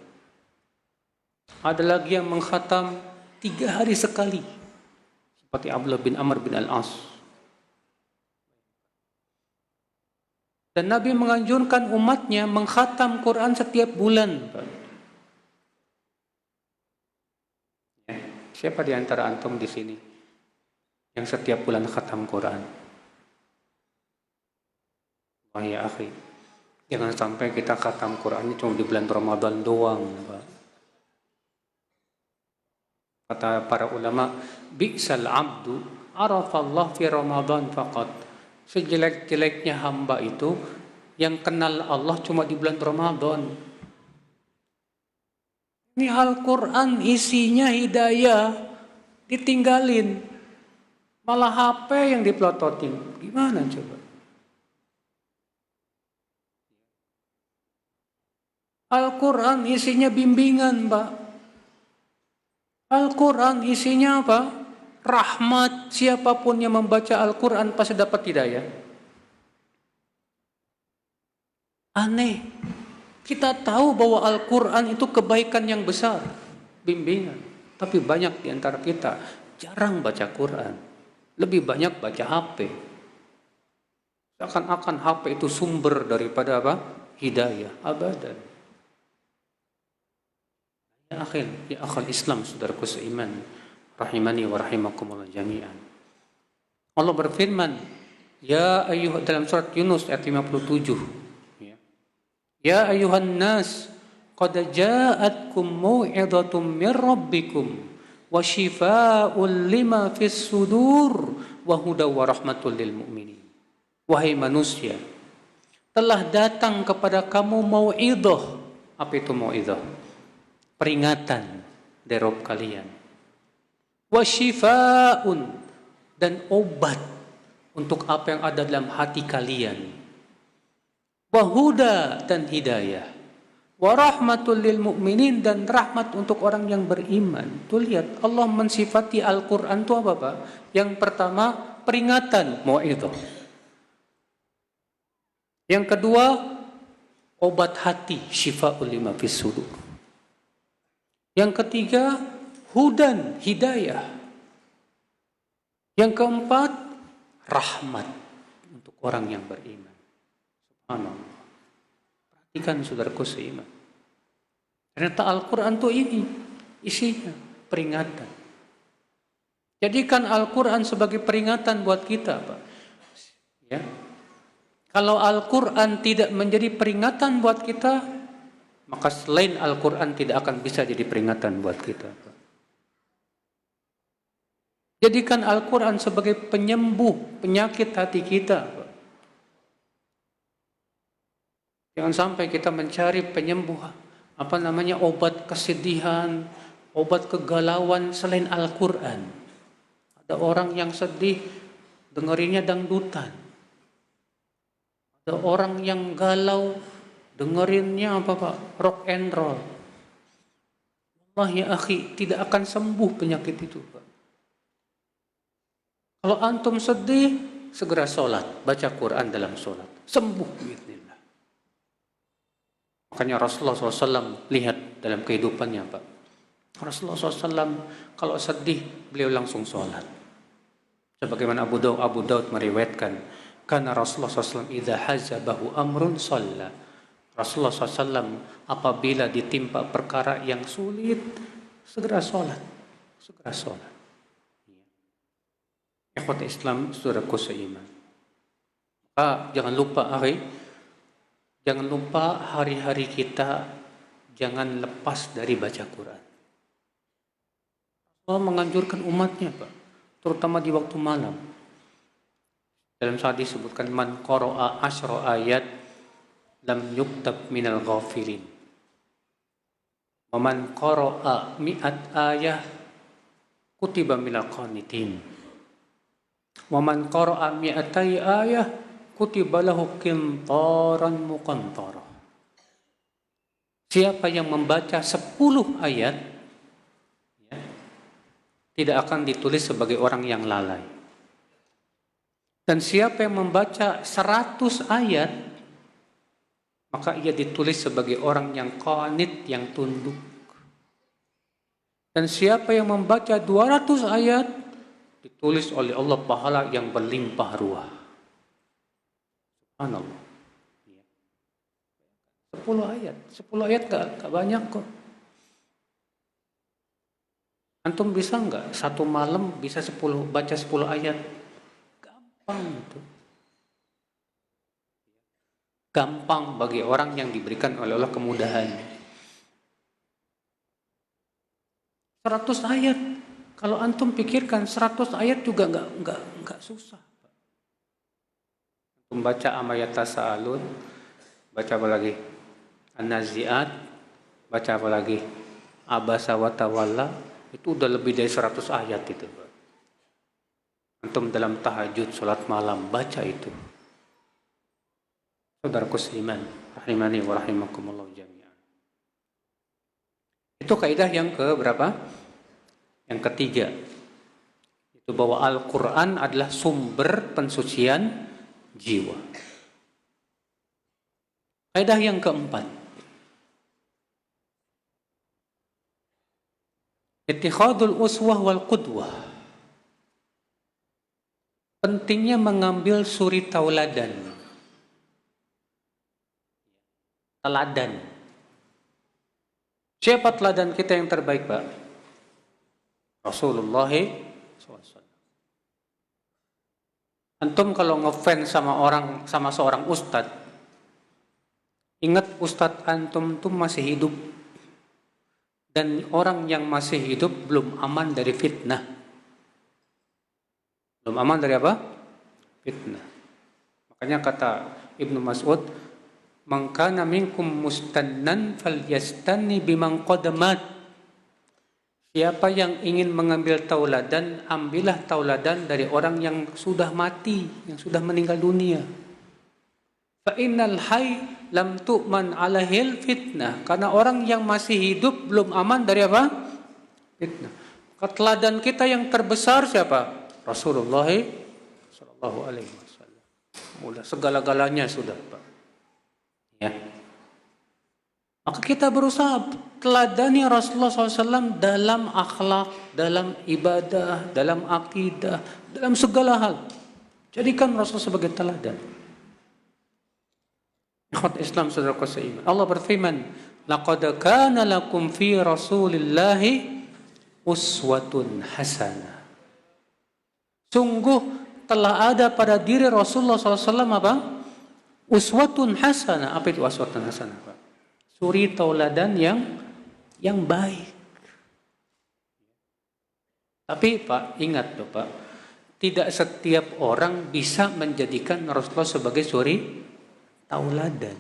Ada lagi yang mengkhatam 3 hari sekali. Seperti Abdullah bin Amr bin Al-As. Dan Nabi menganjurkan umatnya mengkhatam Quran setiap bulan. Ya, siapa di antara antum di sini yang setiap bulan khatam Quran? Wah ya akhi, jangan sampai kita khatam Quran ini cuma di bulan Ramadan doang, Pak. Kata para ulama, bi'sal abdu arafallah fi Ramadan faqat. Sejelek-jeleknya hamba itu yang kenal Allah cuma di bulan Ramadan. Ini Al-Quran isinya hidayah, ditinggalin. Malah HP yang dipelototin. Gimana coba? Al-Quran isinya bimbingan, Pak. Al-Quran isinya apa? Rahmat. Siapapun yang membaca Al-Quran pasti dapat hidayah. Aneh. Kita tahu bahwa Al-Quran itu kebaikan yang besar, bimbingan. Tapi banyak di antara kita jarang baca Quran. Lebih banyak baca HP. Seakan-akan HP itu sumber daripada apa? Hidayah. Abadan. Ya akhal Islam, saudaraku seiman, rahimani wa rahimakumullah jami'an. Allah berfirman, dalam surat Yunus ayat 57. Ya ayuhan nas, qad ja'atkum mau'izatun min rabbikum wa shifaa'un lima fis sudur wa hudaw wa rahmatul lil mu'minin. Wahai manusia, telah datang kepada kamu mau'izah. Apa itu mau'izah? Peringatan dari Rabb kalian. Wa shifaa'un, dan obat untuk apa yang ada dalam hati kalian. Wa huda, dan hidayah. Wa rahmatul lil mu'minin, dan rahmat untuk orang yang beriman. Tuh lihat, Allah mensifati Al-Quran itu apa, Pak? Yang pertama, peringatan, mau'izah. Yang kedua, obat hati, shifaa'ul lima fis sudur. Yang ketiga, hudan, hidayah. Yang keempat, rahmat untuk orang yang beriman. Subhanallah. Perhatikan saudaraku seiman. Ternyata Al-Quran itu ini isinya peringatan. Jadikan Al-Quran sebagai peringatan buat kita, Pak. Ya. Kalau Al-Quran tidak menjadi peringatan buat kita, maka selain Al-Quran tidak akan bisa jadi peringatan buat kita. Jadikan Al-Quran sebagai penyembuh penyakit hati kita. Jangan sampai kita mencari penyembuh, obat kesedihan, obat kegalauan selain Al-Quran. Ada orang yang sedih, dengerinnya dangdutan. Ada orang yang galau, dengerinnya rock and roll. Allah ya akhi, tidak akan sembuh penyakit itu, Pak. Kalau antum sedih, segera sholat, baca Quran dalam sholat, sembuh biidznillah. Makanya Rasulullah SAW lihat dalam kehidupannya, Pak. Rasulullah SAW kalau sedih, beliau langsung sholat. Sebagaimana Abu Daud meriwayatkan, karena Rasulullah SAW idza hazabahu amrun shalla. Rasulullah SAW apabila ditimpa perkara yang sulit, segera sholat. Ikhwat Islam, saudaraku seiman. Maka jangan lupa hari-hari kita jangan lepas dari baca Quran. Allah menganjurkan umatnya, Pak, terutama di waktu malam. Dalam hadis disebutkan man qara'a asyra ayat lam yuktab minal ghafilin. Wa man qara'a mi'at ayah kutiba minal qanitin. Wa man qara'a mi'atai ayah kutiba lahu qintaran muqantara. Siapa yang membaca 10 ayat tidak akan ditulis sebagai orang yang lalai. Dan siapa yang membaca 100 ayat, maka ia ditulis sebagai orang yang qanit, yang tunduk. Dan siapa yang membaca 200 ayat, ditulis oleh Allah pahala yang berlimpah ruah. Subhanallah. 10 ayat gak banyak kok. Antum bisa nggak satu malam bisa baca 10 ayat? Gampang itu. Gampang bagi orang yang diberikan oleh Allah kemudahan. 100 ayat. Kalau antum pikirkan 100 ayat juga nggak susah. Antum baca Amayata Sa'alun, baca apa lagi? An-Nazi'at, baca apa lagi? Abasa wa Tawalla. Itu udah lebih dari 100 ayat itu, Pak. Antum dalam tahajud, sholat malam, baca itu. Saudaraku seiman, rahimani wa rahimakumullah jami'an. Itu kaidah yang berapa? Yang ketiga. Itu bahwa Al-Quran adalah sumber pensucian jiwa. Kaidah yang keempat. Ittikhadul uswah wal qudwah. Pentingnya mengambil suri tauladan. Teladan. Siapa teladan kita yang terbaik, Pak? Rasulullah SAW. Antum kalau ngefans sama seorang ustadz, ingat ustadz antum tuh masih hidup. Dan orang yang masih hidup belum aman dari fitnah. Belum aman dari apa? Fitnah. Makanya kata Ibnu Mas'ud, "Man kana minkum mustannan falyastanni biman qadamat." Siapa yang ingin mengambil tauladan, ambillah tauladan dari orang yang sudah mati, yang sudah meninggal dunia. Fa innal hayy lam tu'man alahil fitnah. Karena orang yang masih hidup belum aman dari apa? Fitnah. Teladan kita yang terbesar siapa? Rasulullah sallallahu alaihi wasallam. Udah segala-galanya sudah, Pak. Ya. Maka kita berusaha teladani Rasulullah SAW dalam akhlak, dalam ibadah, dalam akidah, dalam segala hal. Jadikan Rasul sebagai teladan. Ikhwat Islam, saudaraku seiman. Allah berfirman, "Laqad kana lakum fi Rasulillahi uswatun hasanah." Sungguh telah ada pada diri Rasulullah SAW apa? Uswatun hasanah. Apa itu uswatun hasanah, Pak? Suri tauladan yang baik. Tapi Pak, ingat loh Pak, tidak setiap orang bisa menjadikan Rasulullah sebagai suri tauladan.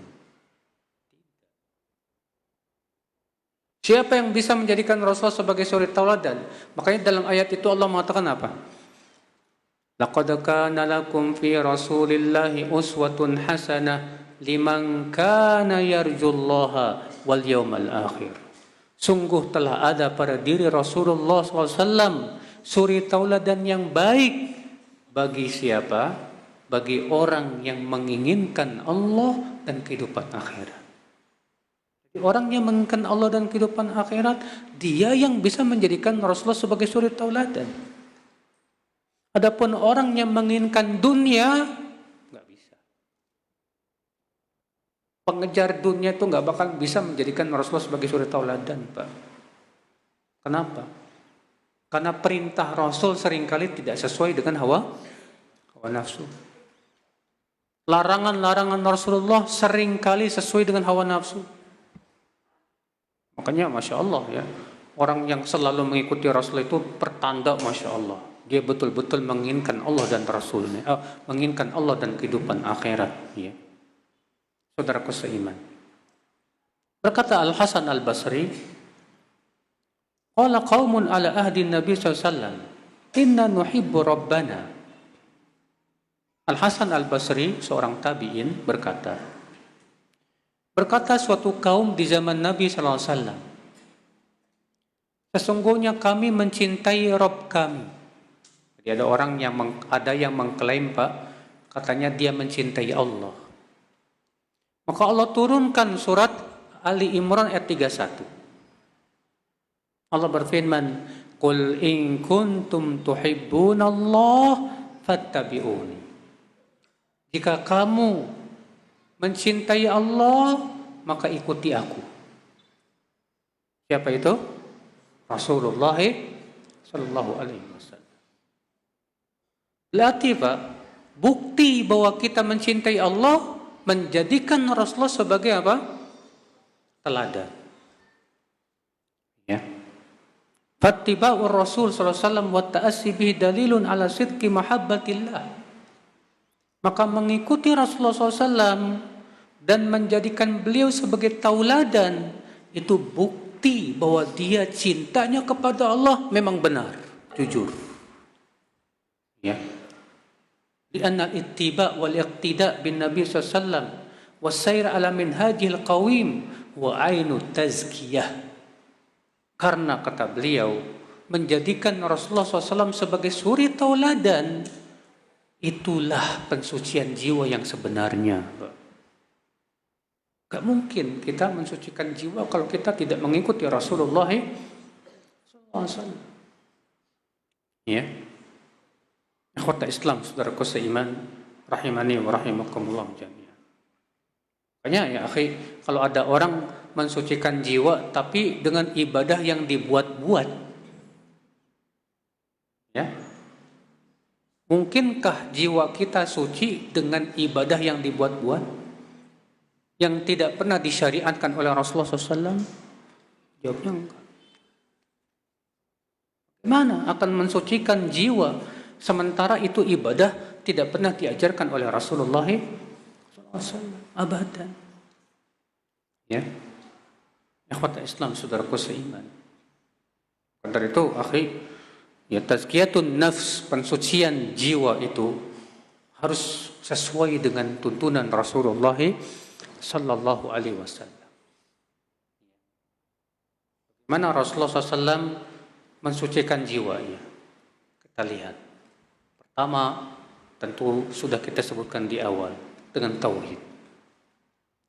Siapa yang bisa menjadikan Rasulullah sebagai suri tauladan? Makanya dalam ayat itu Allah mengatakan apa? Laqad kana lakum fi Rasulillahi uswatun hasanah liman kana yarjullaha wal yawmal akhir. Sungguh telah ada pada diri Rasulullah SAW suri tauladan yang baik bagi siapa? Bagi orang yang menginginkan Allah dan kehidupan akhirat. Jadi orang yang menginginkan Allah dan kehidupan akhirat, dia yang bisa menjadikan Rasulullah sebagai suri tauladan. Adapun orang yang menginginkan dunia, nggak bisa. Pengejar dunia itu nggak bakal bisa menjadikan Rasulullah sebagai suri tauladan, Pak. Kenapa? Karena perintah Rasul seringkali tidak sesuai dengan hawa nafsu. Larangan-larangan Rasulullah seringkali sesuai dengan hawa nafsu. Makanya Masya Allah ya, orang yang selalu mengikuti Rasul itu pertanda Masya Allah. Dia betul-betul menginginkan Allah dan Rasulnya, menginginkan Allah dan kehidupan akhirat. Ya. Saudaraku seiman. Berkata Al-Hasan Al-Basri, qala qaumun ala ahdi Nabi SAW, inna nuhibbu Rabbana. Al-Hasan Al-Basri, seorang tabi'in, berkata suatu kaum di zaman Nabi SAW, sesungguhnya kami mencintai Rabb kami. Jadi ada orang yang mengklaim Pak, katanya dia mencintai Allah. Maka Allah turunkan surat Ali Imran ayat 31. Allah berfirman, "Qul in kuntum tuhibbunallah fattabi'uni." Jika kamu mencintai Allah, maka ikuti aku. Siapa itu? Rasulullah sallallahu alaihi wasallam. Berarti Pak, bukti bahwa kita mencintai Allah menjadikan Rasulullah sebagai apa? Teladan. Ya. Fattiba'ur Rasul sallallahu alaihi wasallam wa ta'assi bihi dalilun ala sidqi mahabbatillah. Maka mengikuti Rasulullah SAW dan menjadikan beliau sebagai tauladan itu bukti bahwa dia cintanya kepada Allah memang benar, jujur. Ya. Lianna al-ittiba' wal-iqtida' bin Nabi SAW was-sayr ala minhajil qawim wa ainu tazkiyah. Karena kata beliau, menjadikan Rasulullah SAW sebagai suri tauladan, itulah pensucian jiwa yang sebenarnya. Gak mungkin kita mensucikan jiwa kalau kita tidak mengikuti Rasulullah SAW. Ya. Ikhwata Islam, saudaraku seiman, rahimani wa rahimakumullah jami'an. Makanya ya akhi, kalau ada orang mensucikan jiwa tapi dengan ibadah yang dibuat-buat, ya, mungkinkah jiwa kita suci dengan ibadah yang dibuat-buat, yang tidak pernah disyariatkan oleh Rasulullah SAW? Jawabnya enggak. Gimana akan mensucikan jiwa sementara itu ibadah tidak pernah diajarkan oleh Rasulullah SAW? Abadan. Ya. Ikhwata Islam, saudaraku seiman. Karena itu, akhi, ya, tazkiyatun nafs, pensucian jiwa itu harus sesuai dengan tuntunan Rasulullah sallallahu alaihi wasallam. Bagaimana Rasulullah SAW mensucikan jiwanya? Kita lihat. Pertama, tentu sudah kita sebutkan di awal, dengan tauhid.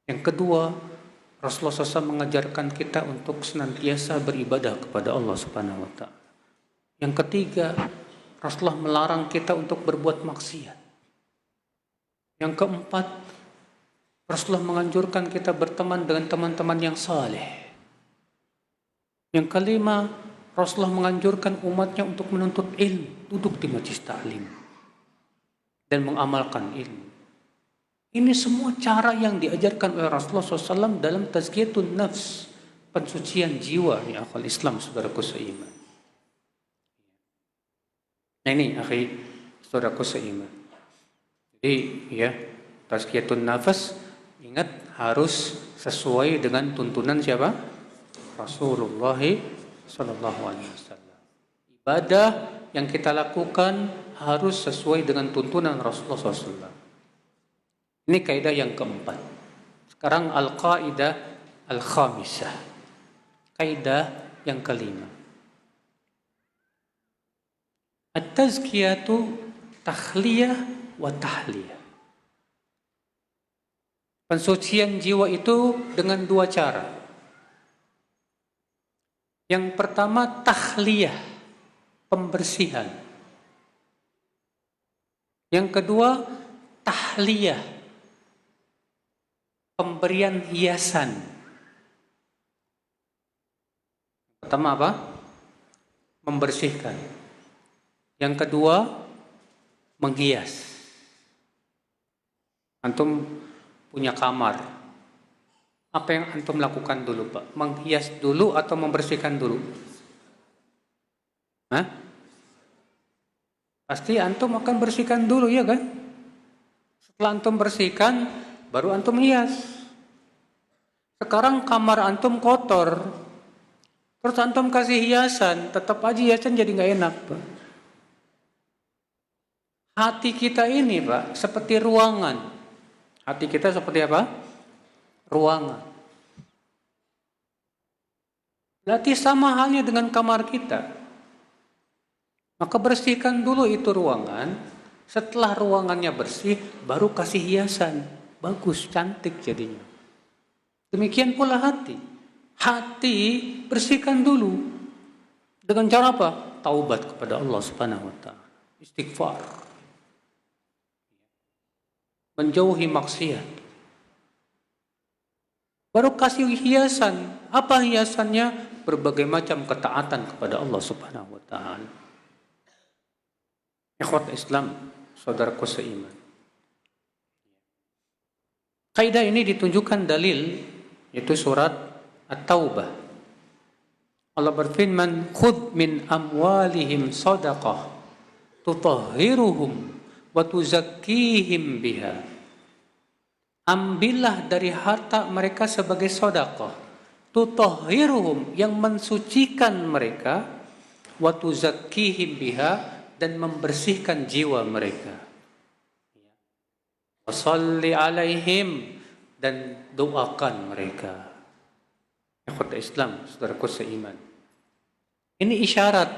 Yang kedua, Rasulullah SAW mengajarkan kita untuk senantiasa beribadah kepada Allah Subhanahu wa Ta'ala. Yang ketiga, Rasulullah melarang kita untuk berbuat maksiat. Yang keempat, Rasulullah menganjurkan kita berteman dengan teman-teman yang saleh. Yang kelima, Rasulullah menganjurkan umatnya untuk menuntut ilmu, duduk di majlis ta'lim. dan mengamalkan ilmu. Ini semua cara yang diajarkan oleh Rasulullah SAW dalam tazkiyatun nafs, pensucian jiwa ya akal Islam, saudaraku seiman. Nah ini akhi, saudaraku seiman. Jadi ya, tazkiyatun nafs ingat harus sesuai dengan tuntunan siapa? Rasulullah SAW. Ibadah yang kita lakukan harus sesuai dengan tuntunan Rasulullah SAW. Ini kaidah yang keempat. Sekarang al-qaidah al-khamisah. Kaidah yang kelima. At-tazkiyatu takhliyah wa tahliyah. Pensucian jiwa itu dengan dua cara. Yang pertama takhliyah, pembersihan. Yang kedua tahliyah, pemberian hiasan. Pertama apa? Membersihkan. Yang kedua menghias. Antum punya kamar. Apa yang antum lakukan dulu, Pak? Menghias dulu atau membersihkan dulu? Hah? Pasti antum akan bersihkan dulu, ya kan? Setelah antum bersihkan, baru antum hias. Sekarang kamar antum kotor, terus antum kasih hiasan, tetap aja hiasan jadi nggak enak, Pak. Hati kita ini, Pak, seperti ruangan. Hati kita seperti apa? Ruangan. Berarti sama halnya dengan kamar kita. Maka bersihkan dulu itu ruangan. Setelah ruangannya bersih, baru kasih hiasan. Bagus, cantik jadinya. Demikian pula hati. Hati bersihkan dulu. Dengan cara apa? Taubat kepada Allah Subhanahu wa taala. Istighfar. Menjauhi maksiat. Baru kasih hiasan. Apa hiasannya? Berbagai macam ketaatan kepada Allah Subhanahu wa taala. Ikhwat Islam, saudaraku seiman. Kaidah ini ditunjukkan dalil, yaitu surat At-Taubah. Allah berfirman, "Khudh min amwalihim shadaqah tutahhiruhum wa tuzakkihim biha." Ambillah dari harta mereka sebagai sedekah, tutahhiruhum, yang mensucikan mereka, wa tuzakkihim biha, dan membersihkan jiwa mereka. Wassalli alaihim, dan doakan mereka. Ikhwat Islam, saudaraku seiman. Ini isyarat.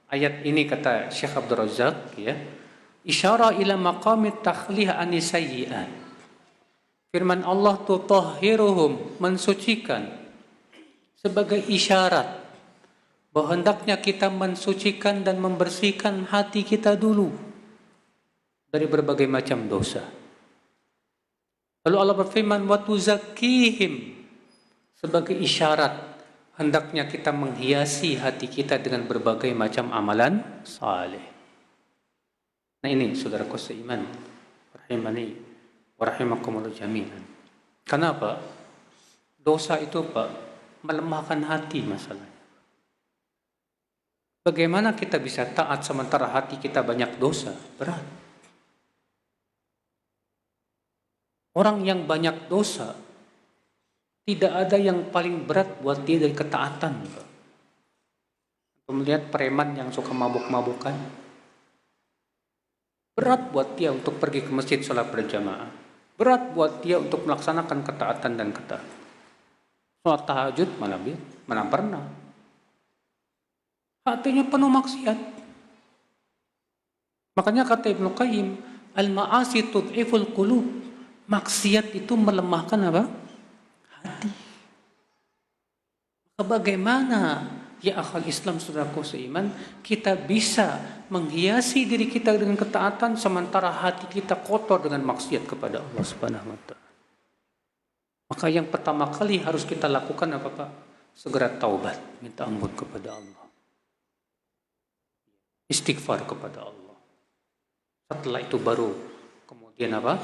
Ayat ini kata Syekh Abdul Razak, ya, isyara ila maqamit takhlih anis sayyi'at. Firman Allah, tutahhiruhum, mensucikan, sebagai isyarat bahwa hendaknya kita mensucikan dan membersihkan hati kita dulu dari berbagai macam dosa. Lalu Allah berfirman, wa tuzakkihim, sebagai isyarat hendaknya kita menghiasi hati kita dengan berbagai macam amalan saleh. Nah ini saudaraku seiman, rahimani wa rahimakumullah jami'an. Kenapa? Dosa itu, Pak, melemahkan hati masalahnya. Bagaimana kita bisa taat sementara hati kita banyak dosa? Berat. Orang yang banyak dosa, tidak ada yang paling berat buat dia dari ketaatan. Melihat preman yang suka mabuk-mabukan, berat buat dia untuk pergi ke masjid sholat berjamaah. Berat buat dia untuk melaksanakan ketaatan dan ketaatan. Sholat tahajud mana pernah. Hatinya penuh maksiat. Makanya kata Ibnu Qayyim, al-ma'asi tud'iful qulub. Maksiat itu melemahkan apa? Hati. Bagaimana ya akal Islam, saudaraku seiman, kita bisa menghiasi diri kita dengan ketaatan sementara hati kita kotor dengan maksiat kepada Allah Subhanahu wa taala. Maka yang pertama kali harus kita lakukan apa, Pak? Segera taubat, minta ampun kepada Allah. Istighfar kepada Allah. Setelah itu baru kemudian apa?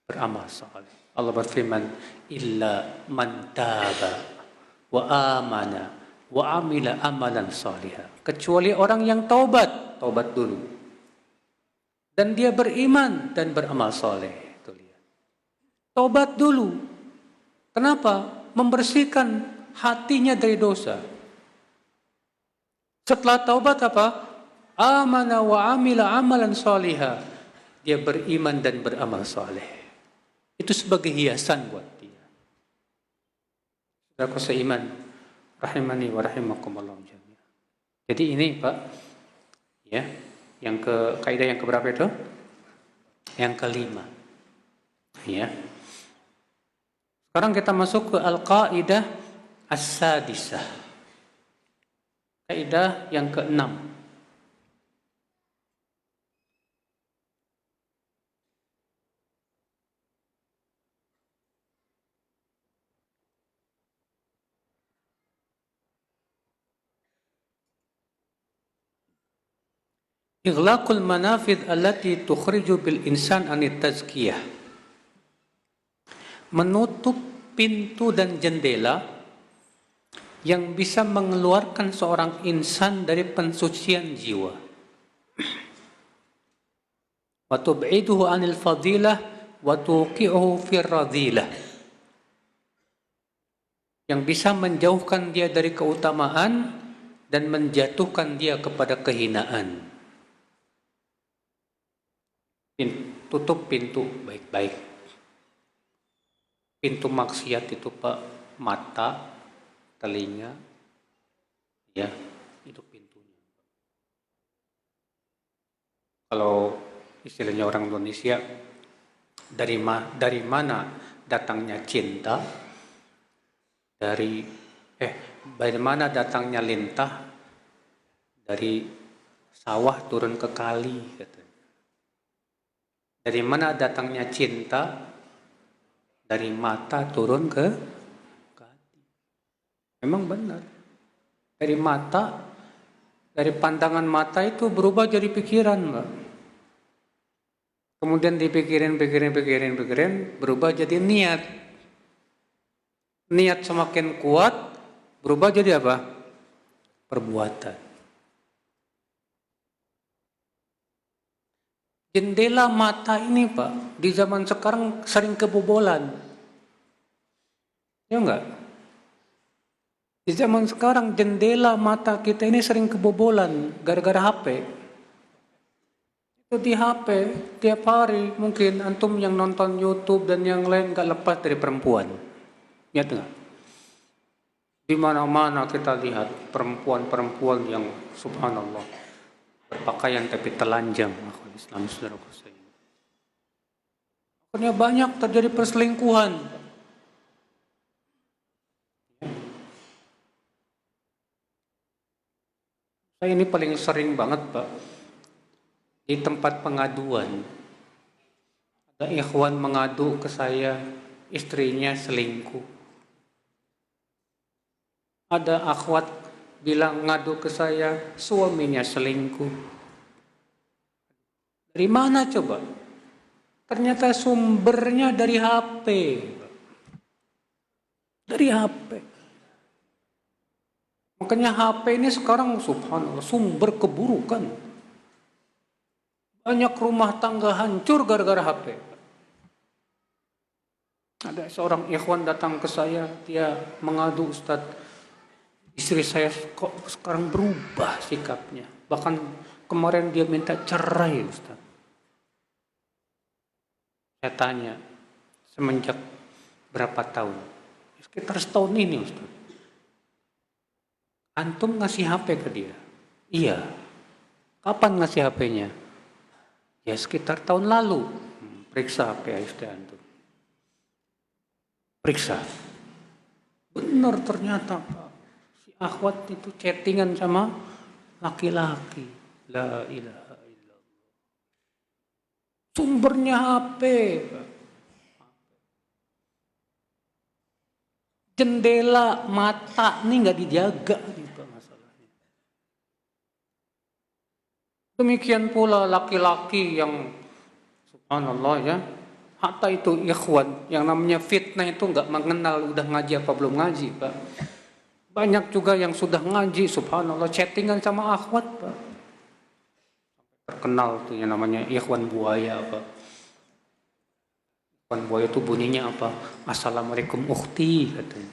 Beramal saleh. Allah berfirman, illa man taba wa amana wa amila amalan salihah. Kecuali orang yang taubat dulu. Dan dia beriman dan beramal saleh. Itu lihat. Taubat dulu. Kenapa? Membersihkan hatinya dari dosa. Setelah taubat apa? Amana wa amila amalan salihah. Dia beriman dan beramal saleh. Itu sebagai hiasan buat dia. Saudaraku seiman, rahimani wa rahimakumullah jami'an. Jadi ini Pak, ya, kaidah yang keberapa itu? Yang kelima. Ya. Sekarang kita masuk ke al-qaidah as-sadisah. Kaidah yang keenam. Ighlaqul manafidh allati tukhriju bil insan anit tazkiyah. Menutup pintu dan jendela yang bisa mengeluarkan seorang insan dari pensucian jiwa. Wa tub'iduhu anil fadilah wa tuqi'uhu fir radhilah. Yang bisa menjauhkan dia dari keutamaan dan menjatuhkan dia kepada kehinaan. Tutup pintu baik-baik. Pintu maksiat itu Pak, mata, telinga, ya, itu pintunya. Kalau istilahnya orang Indonesia, dari mana datangnya cinta? Dari mana datangnya lintah? Dari sawah turun ke kali, katanya. Dari mana datangnya cinta? Dari mata turun ke hati. Memang benar. Dari mata, dari pandangan mata itu berubah jadi pikiran, Mbak. Kemudian dipikirin, berubah jadi niat. Niat semakin kuat, berubah jadi apa? Perbuatan. Jendela mata ini Pak, di zaman sekarang sering kebobolan. Ya enggak? Di zaman sekarang jendela mata kita ini sering kebobolan gara-gara HP. Itu di HP tiap hari mungkin antum yang nonton YouTube dan yang lain enggak lepas dari perempuan. Lihat enggak? Di mana-mana kita lihat perempuan-perempuan yang subhanallah berpakaian tapi telanjang. Islam saudaraku sekalian. Akhirnya banyak terjadi perselingkuhan. Saya ini paling sering banget Pak di tempat pengaduan. Ada ikhwan mengadu ke saya, istrinya selingkuh. Ada akhwat bilang ngadu ke saya, suaminya selingkuh. Dari mana coba? Ternyata sumbernya dari HP. Dari HP. Makanya HP ini sekarang subhanallah sumber keburukan. Banyak rumah tangga hancur gara-gara HP. Ada seorang ikhwan datang ke saya, dia mengadu, Ustaz, istri saya kok sekarang berubah sikapnya. Bahkan kemarin dia minta cerai, Ustaz. Saya tanya, semenjak berapa tahun? Sekitar setahun ini, Ustaz. Antum ngasih HP ke dia? Iya. Kapan ngasih HP-nya? Ya sekitar tahun lalu. Periksa HP istri antum. Periksa. Benar ternyata, Pak. Si akhwat itu chattingan sama laki-laki. La ilaha. Sumbernya HP. Jendela mata ini nggak dijaga nih Pak masalahnya. Demikian pula laki-laki yang subhanallah ya, hatta itu ikhwan yang namanya fitnah itu nggak mengenal udah ngaji apa belum ngaji, Pak. Banyak juga yang sudah ngaji, subhanallah, chattingan sama akhwat, Pak. Terkenal tuh yang namanya ikhwan buaya, Pak. Ikhwan buaya itu bunyinya apa? Assalamualaikum ukhti, katanya.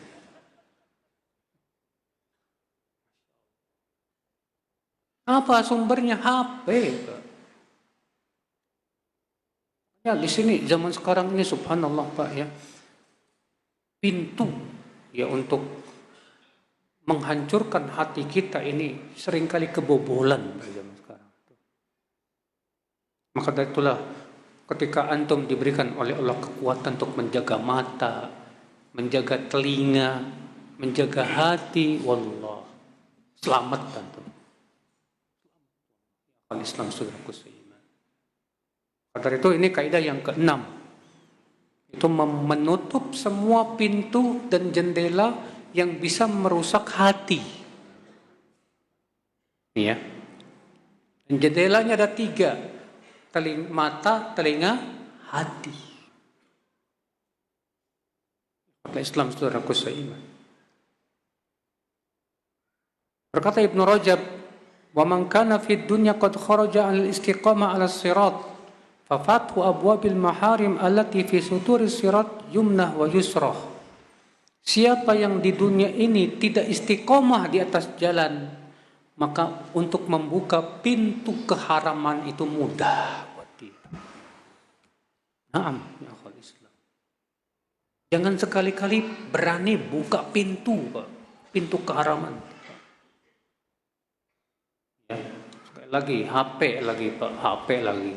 Apa sumbernya? HP, Pak. Ya di sini zaman sekarang ini subhanallah, Pak, ya. Pintu ya untuk menghancurkan hati kita ini seringkali kebobolan pada zaman sekarang. Maka dari itulah ketika antum diberikan oleh Allah kekuatan untuk menjaga mata, menjaga telinga, menjaga hati, wallah, selamat antum. Al-Islam saudaraku seiman. Karena itu ini kaidah yang keenam, itu menutup semua pintu dan jendela yang bisa merusak hati. Ya. Dan jendelanya ada 3, mata, telinga, hati. Islam saudaraku seiman. Berkata Ibnu Rajab, "Wa man kana fid dunya qad kharaja 'anil istiqamah 'ala sirat, fa fathu abwabil maharim allati fi suturi sirat yumnah wa yusrah." Siapa yang di dunia ini tidak istiqomah di atas jalan, maka untuk membuka pintu keharaman itu mudah buat dia. Naam, ya akhwal Islam. Jangan sekali-kali berani buka pintu, Pak. Pintu keharaman. Ya, sekali lagi HP lagi, Pak, HP lagi.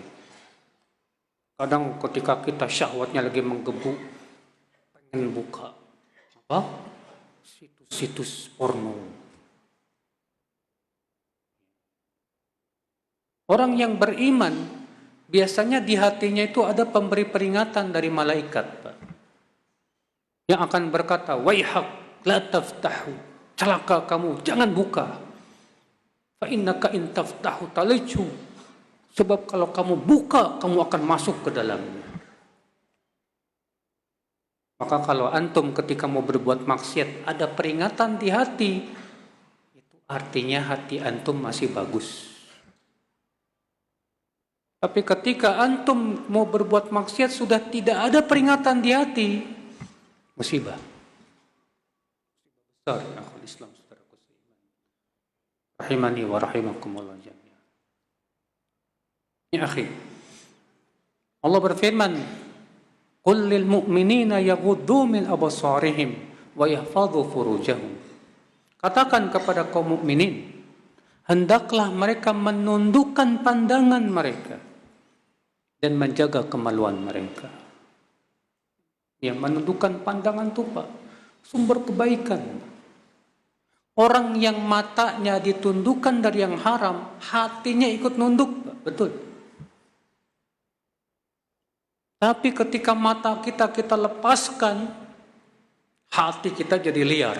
Kadang ketika kita syahwatnya lagi menggebu, pengen buka apa? Situs-situs porno. Orang yang beriman biasanya di hatinya itu ada pemberi peringatan dari malaikat, Pak, yang akan berkata, "Waihak la taftahu." Celaka kamu, jangan buka. Fa innaka in taftahu taliju. Sebab kalau kamu buka, kamu akan masuk ke dalamnya. Maka kalau antum ketika mau berbuat maksiat ada peringatan di hati, itu artinya hati antum masih bagus. Tapi ketika antum mau berbuat maksiat sudah tidak ada peringatan di hati, musibah. Besar ya akhul Islam saudaraku seiman. Rahimani wa rahimakumullah jami'an. Ya akhi, Allah berfirman, "Qul lil mu'minina yaghuddu min absarihim wa yahfadhu furujahum." Katakan kepada kaum mukminin, hendaklah mereka menundukkan pandangan mereka dan menjaga kemaluan mereka. Yang menundukkan pandangan itu, Pak, sumber kebaikan. Orang yang matanya ditundukkan dari yang haram, hatinya ikut nunduk, Pak. Betul. Tapi ketika mata kita lepaskan, hati kita jadi liar,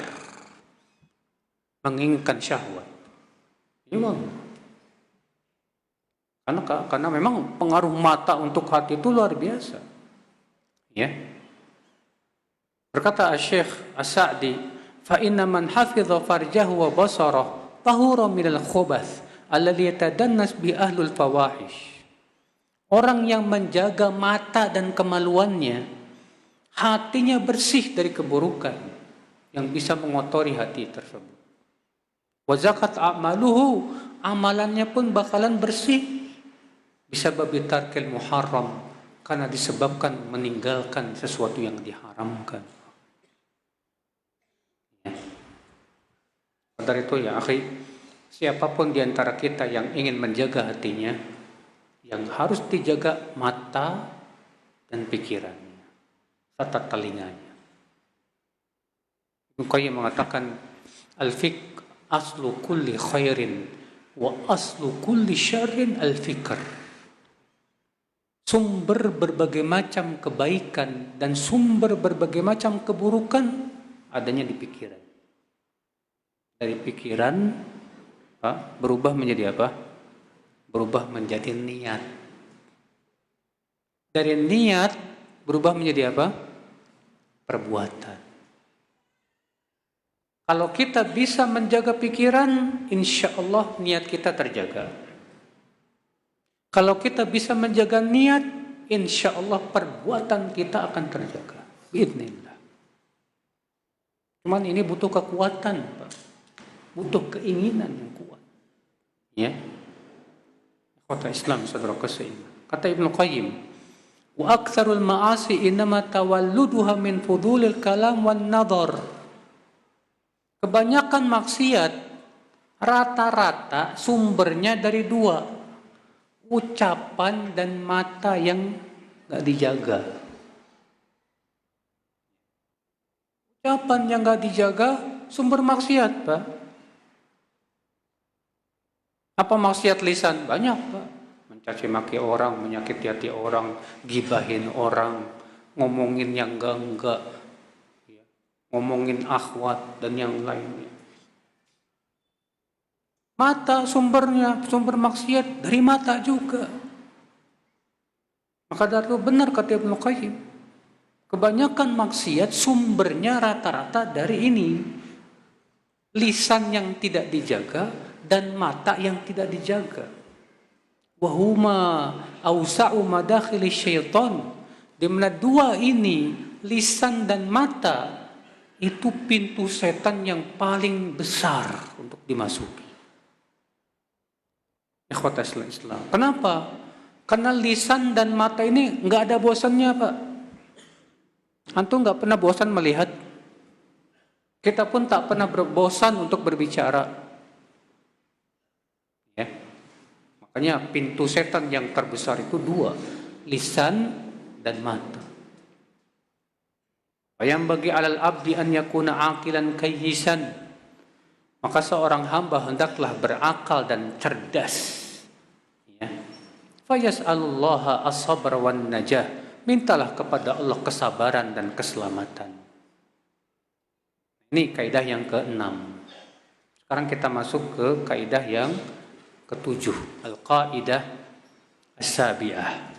menginginkan syahwat. Memang. Karena memang pengaruh mata untuk hati itu luar biasa. Ya. Berkata Syekh As-Sa'di, "Fa inna man hafidha farjahu wa basarahu tahura minal khubath alladhi yatadannas bi ahlul fawahish." Orang yang menjaga mata dan kemaluannya, hatinya bersih dari keburukan yang bisa mengotori hati tersebut. Wa zakat a'maluhu, amalannya pun bakalan bersih. Bisa babi tarkil muharram, karena disebabkan meninggalkan sesuatu yang diharamkan. Dari itu ya akhi, siapapun di antara kita yang ingin menjaga hatinya, yang harus dijaga mata dan pikirannya serta telinganya. Ibnu Qayyim mengatakan, al-fiqh aslu kulli khairin wa aslu kulli syarrin al-fikr. Sumber berbagai macam kebaikan dan sumber berbagai macam keburukan adanya di pikiran. Dari pikiran, Pak, berubah menjadi apa? berubah menjadi niat. Dari niat berubah menjadi apa? Perbuatan. Kalau kita bisa menjaga pikiran, insya Allah niat kita terjaga. Kalau kita bisa menjaga niat, insya Allah perbuatan kita akan terjaga. Biidznillah. Cuman ini butuh kekuatan, Pak. Butuh keinginan yang kuat. Ya. Kata Islam, saudara kasih. Kata Ibnu Qayyim, wa aktsarul ma'asi innama tawalluduha min fudulil kalam wan nadhar. Kebanyakan maksiat rata-rata sumbernya dari dua, ucapan dan mata yang gak dijaga. Ucapan yang gak dijaga sumber maksiat, Pak. Apa maksiat lisan? Banyak, Pak. Mencaci maki orang, menyakiti hati orang, gibahin orang, ngomongin yang enggak, ngomongin akhwat dan yang lainnya. Mata sumbernya, sumber maksiat dari mata juga. Maka dari itu benar kata Ibnu Qayyim, kebanyakan maksiat sumbernya rata-rata dari ini. Lisan yang tidak dijaga dan mata yang tidak dijaga. Wahuma awsa'u madakhili syaitan. Di mana dua ini, lisan dan mata, itu pintu setan yang paling besar untuk dimasuki. Ikhwatas Islam. Kenapa? Karena lisan dan mata ini nggak ada bosannya, Pak. Antum nggak pernah bosan melihat. Kita pun tak pernah bosan untuk berbicara. Ya. Makanya pintu setan yang terbesar itu dua, lisan dan mata. Yang bagi alal abdi an yakuna aqilan kayyisan. Maka seorang hamba hendaklah berakal dan cerdas. Ya. Fayas'alullaha as-sabr wan najah. Mintalah kepada Allah kesabaran dan keselamatan. Ini kaidah yang ke-6. Sekarang kita masuk ke kaidah yang ke-7. Al-qaidah as-sabi'ah.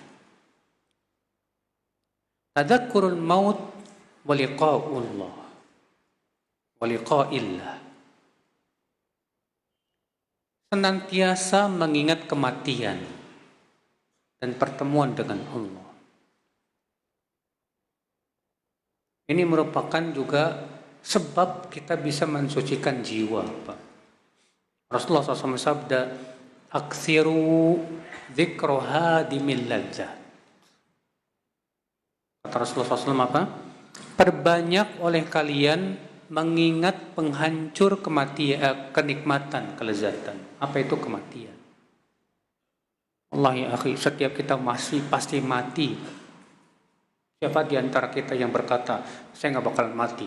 Tadzakurul maut wa liqa'ullah. Wa liqa'illah. Senantiasa mengingat kematian dan pertemuan dengan Allah. Ini merupakan juga sebab kita bisa mensucikan jiwa, Pak. Rasulullah SAW sabda, "Aktsiru dzikra hadimil ladzat." Kata Rasulullah SAW apa? Perbanyak oleh kalian mengingat penghancur kematian, kenikmatan, kelezatan. Apa itu kematian? Allah ya akhi, setiap kita masih pasti mati. Siapa di antara kita yang berkata, saya nggak bakalan mati?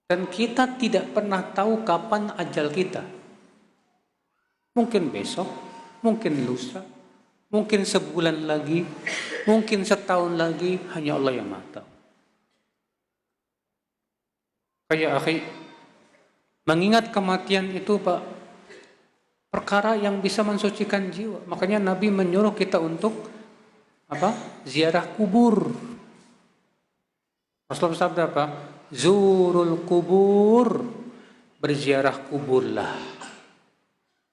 Dan kita tidak pernah tahu kapan ajal kita. Mungkin besok, mungkin lusa, mungkin sebulan lagi, mungkin setahun lagi, hanya Allah yang Maha tahu. Kayak akhi, mengingat kematian itu, Pak, perkara yang bisa mensucikan jiwa. Makanya Nabi menyuruh kita untuk apa? Ziarah kubur. Rasulullah sabda apa? Zurul kubur, berziarah kuburlah.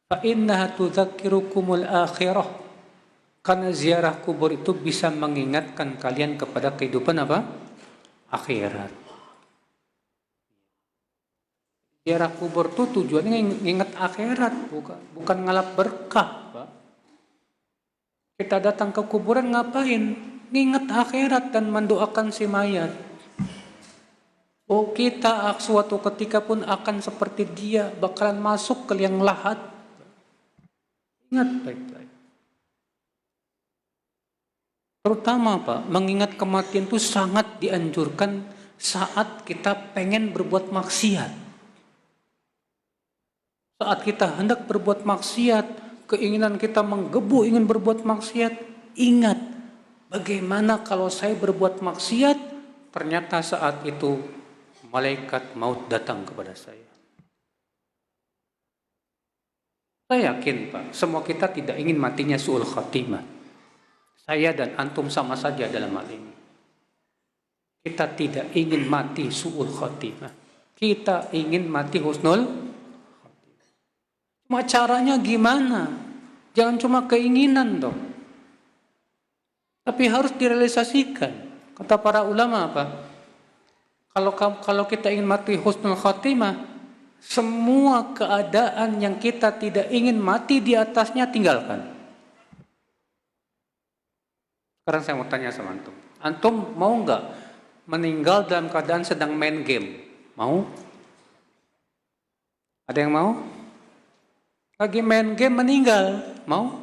Fa innaha tudzakirukumul akhirah. Karena ziarah kubur itu bisa mengingatkan kalian kepada kehidupan apa? Akhirat. Ziarah kubur itu tujuannya ingat akhirat, bukan ngalap berkah, Pak. Kita datang ke kuburan ngapain? Ingat akhirat dan mendoakan si mayat. Oh, kita suatu ketika pun akan seperti dia, bakalan masuk ke liang lahat. Ingat baik-baik. Terutama, Pak, mengingat kematian itu sangat dianjurkan saat kita pengen berbuat maksiat. Saat kita hendak berbuat maksiat, keinginan kita menggebu ingin berbuat maksiat, ingat bagaimana kalau saya berbuat maksiat, ternyata saat itu malaikat maut datang kepada saya. Saya yakin Pak, semua kita tidak ingin matinya su'ul khatimah. Saya dan antum sama saja dalam hal ini. Kita tidak ingin mati su'ul khatimah. Kita ingin mati husnul khatimah. Cuma caranya gimana? Jangan cuma keinginan dong. Tapi harus direalisasikan. Kata para ulama apa? Kalau kita ingin mati husnul khatimah, semua keadaan yang kita tidak ingin mati di atasnya tinggalkan. Sekarang saya mau tanya sama antum. Antum mau nggak meninggal dalam keadaan sedang main game? Mau? Ada yang mau? Lagi main game meninggal? Mau?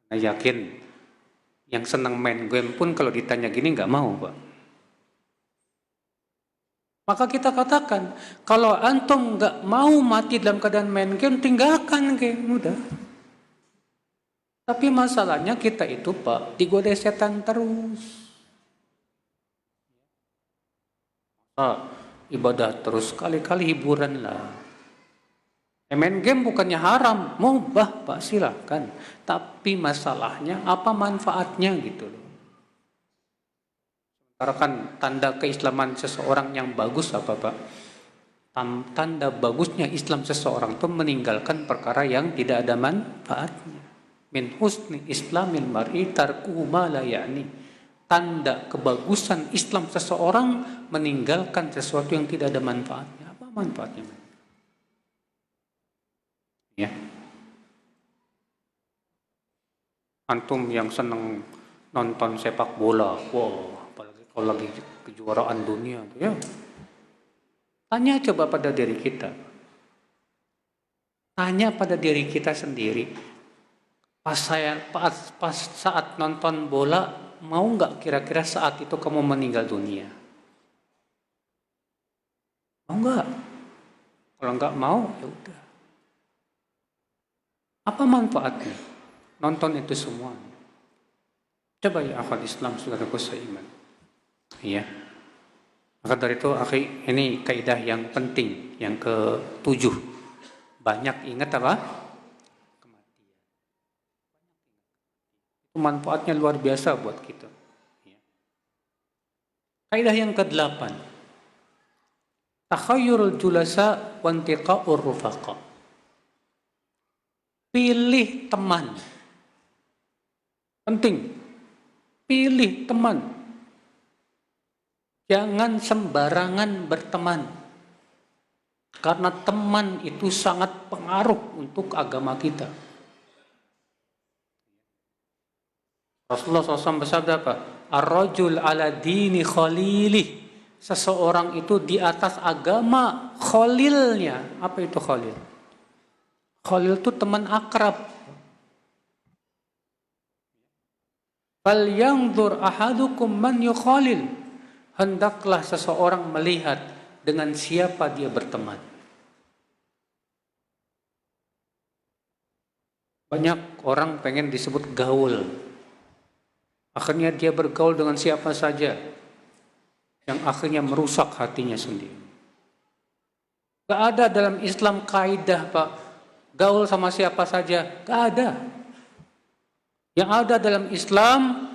Saya yakin yang senang main game pun kalau ditanya gini nggak mau, Pak. Maka kita katakan, kalau antum nggak mau mati dalam keadaan main game, tinggalkan game, udah. Tapi masalahnya kita itu Pak, digoda setan terus. Ibadah terus, kali-kali hiburan lah. Main game bukannya haram, mubah Pak, silahkan. Tapi masalahnya apa manfaatnya gitu loh. Karena kan tanda keislaman seseorang yang bagus apa Pak? Tanda bagusnya Islam seseorang itu meninggalkan perkara yang tidak ada manfaatnya. Min husni islamil mar'i tarkuhu ma la ya'ni. Tanda kebagusan Islam seseorang meninggalkan sesuatu yang tidak ada manfaatnya. Apa manfaatnya? Ya. Antum yang senang nonton sepak bola, wow. Kalau lagi kejuaraan dunia, ya. Tanya coba pada diri kita. Tanya pada diri kita sendiri. Pas saat nonton bola, mau nggak kira-kira saat itu kamu meninggal dunia? Mau nggak? Kalau nggak mau, ya udah. Apa manfaatnya? Nonton itu semua. Coba ya akhwat Islam, saudaraku seiman. Iya. Maka dari itu, akhi, ini kaidah yang penting, yang ke-7. Banyak ingat apa? Kematian. Itu manfaatnya luar biasa buat kita. Ya. Kaidah yang ke-8. Takhayyurul julasa wa intiqa'ur rufaqa. Pilih teman. Penting. Pilih teman. Jangan sembarangan berteman. Karena teman itu sangat pengaruh untuk agama kita. Rasulullah SAW bersabda apa? Ar-rajul ala dini khalilih. Seseorang itu di atas agama khalilnya. Apa itu khalil? Khalil itu teman akrab. Fal yanzur ahadukum man yukhalil. Hendaklah seseorang melihat dengan siapa dia berteman. Banyak orang pengen disebut gaul. Akhirnya dia bergaul dengan siapa saja, yang akhirnya merusak hatinya sendiri. Gak ada dalam Islam kaidah Pak, gaul sama siapa saja, gak ada. Yang ada dalam Islam,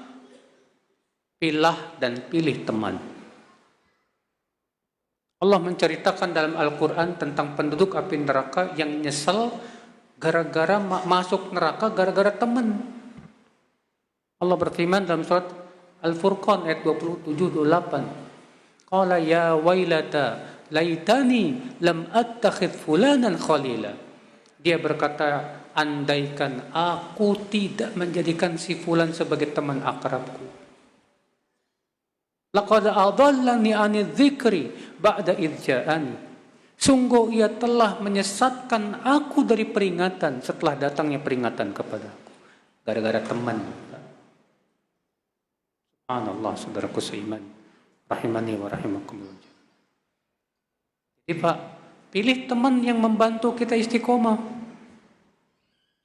pilah dan pilih teman. Allah menceritakan dalam Al-Quran tentang penduduk api neraka yang nyesel gara-gara masuk neraka gara-gara teman. Allah berfirman dalam surat Al-Furqan ayat 27-28. Qala ya wailata laitani lam attakhidh fulanan khalila. Dia berkata, andaikan aku tidak menjadikan si fulan sebagai teman akrabku. Laqad adallani 'anil dzikri ba'da idz ja'ani. Sungguh ia telah menyesatkan aku dari peringatan setelah datangnya peringatan kepadaku. Gara-gara teman. Subhanallah, saudaraku seiman. Rahimani wa rahimakumullah. Jadi Pak, pilih teman yang membantu kita istiqomah.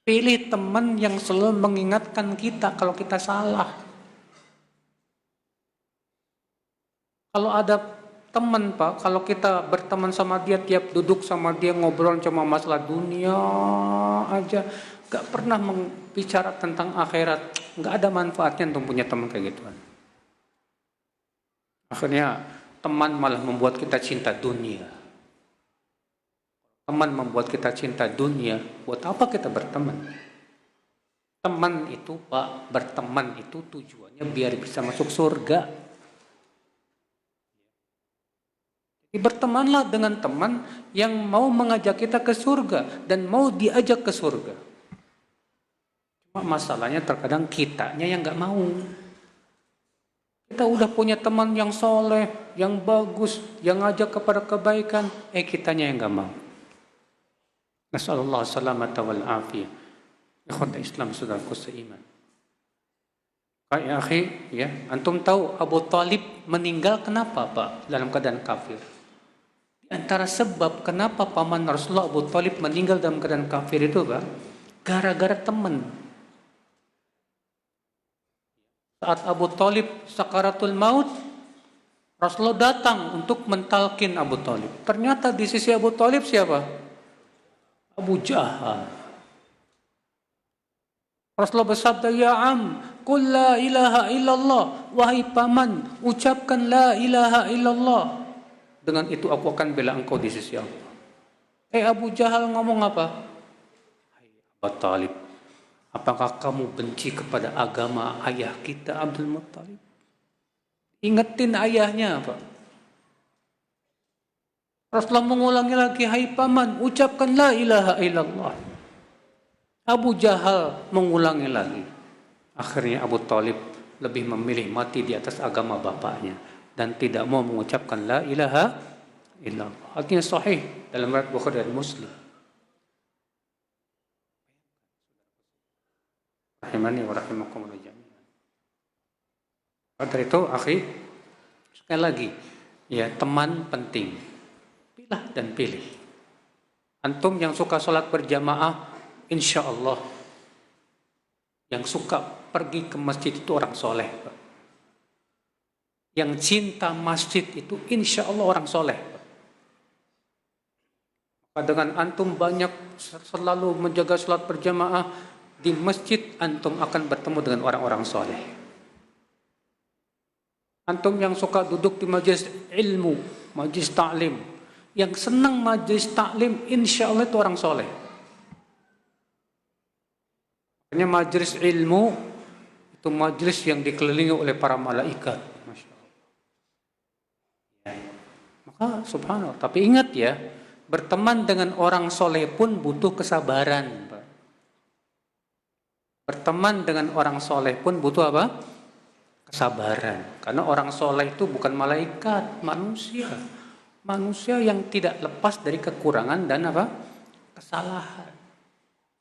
Pilih teman yang selalu mengingatkan kita kalau kita salah. Kalau ada teman Pak, kalau kita berteman sama dia, tiap duduk sama dia ngobrol cuma masalah dunia aja, gak pernah bicara tentang akhirat, gak ada manfaatnya untuk punya teman kayak gituan. Akhirnya teman malah membuat kita cinta dunia. Teman membuat kita cinta dunia, buat apa kita berteman? Teman itu Pak, berteman itu tujuannya biar bisa masuk surga. Bertemanlah dengan teman yang mau mengajak kita ke surga dan mau diajak ke surga. Cuma masalahnya terkadang kitanya yang gak mau. Kita udah punya teman yang soleh, yang bagus, yang ngajak kepada kebaikan, kitanya yang gak mau. Nasallallahu salamata wal afiyah. Ikhwata Islam, saudaraku seiman. Kayak akhi, ya, antum tahu Abu Talib meninggal kenapa Pak? Dalam keadaan kafir. Antara sebab kenapa paman Rasulullah Abu Talib meninggal dalam keadaan kafir itu Pak, gara-gara teman. Saat Abu Talib sakaratul maut, Rasulullah datang untuk mentalkin Abu Talib. Ternyata di sisi Abu Talib siapa? Abu Jahal. Rasulullah bersabda, "Ya am, qul la ilaha illallah." Wahai paman, ucapkan la ilaha illallah. Dengan itu aku akan bela engkau di sisi Allah. Abu Jahal ngomong apa? Hai Abu Talib, apakah kamu benci kepada agama ayah kita Abdul Muttalib? Ingetin ayahnya apa? Rasulullah mengulangi lagi, hai paman, ucapkan la ilaha illallah. Abu Jahal mengulangi lagi. Akhirnya Abu Talib lebih memilih mati di atas agama bapaknya dan tidak mau mengucapkan la ilaha illallah. Artinya sahih dalam riwayat Bukhari dan Muslim. Rahimani wa rahimakumullah jami'an. Dari itu, akhi, sekali lagi, ya, teman penting. Pilah dan pilih. Antum yang suka sholat berjamaah, insya Allah, yang suka pergi ke masjid itu orang soleh. Yang cinta masjid itu insya Allah orang soleh. Maka dengan antum banyak selalu menjaga sholat berjamaah di masjid, antum akan bertemu dengan orang-orang soleh. Antum yang suka duduk di majelis ilmu, majelis taklim, yang senang majelis taklim, insya Allah itu orang soleh. Hanya majelis ilmu itu majelis yang dikelilingi oleh para malaikat. Masya Allah. Ya. Maka subhanallah. Tapi ingat ya, berteman dengan orang soleh pun butuh kesabaran. Berteman dengan orang soleh pun butuh apa? Kesabaran. Karena orang soleh itu bukan malaikat, manusia. Manusia yang tidak lepas dari kekurangan dan apa? Kesalahan.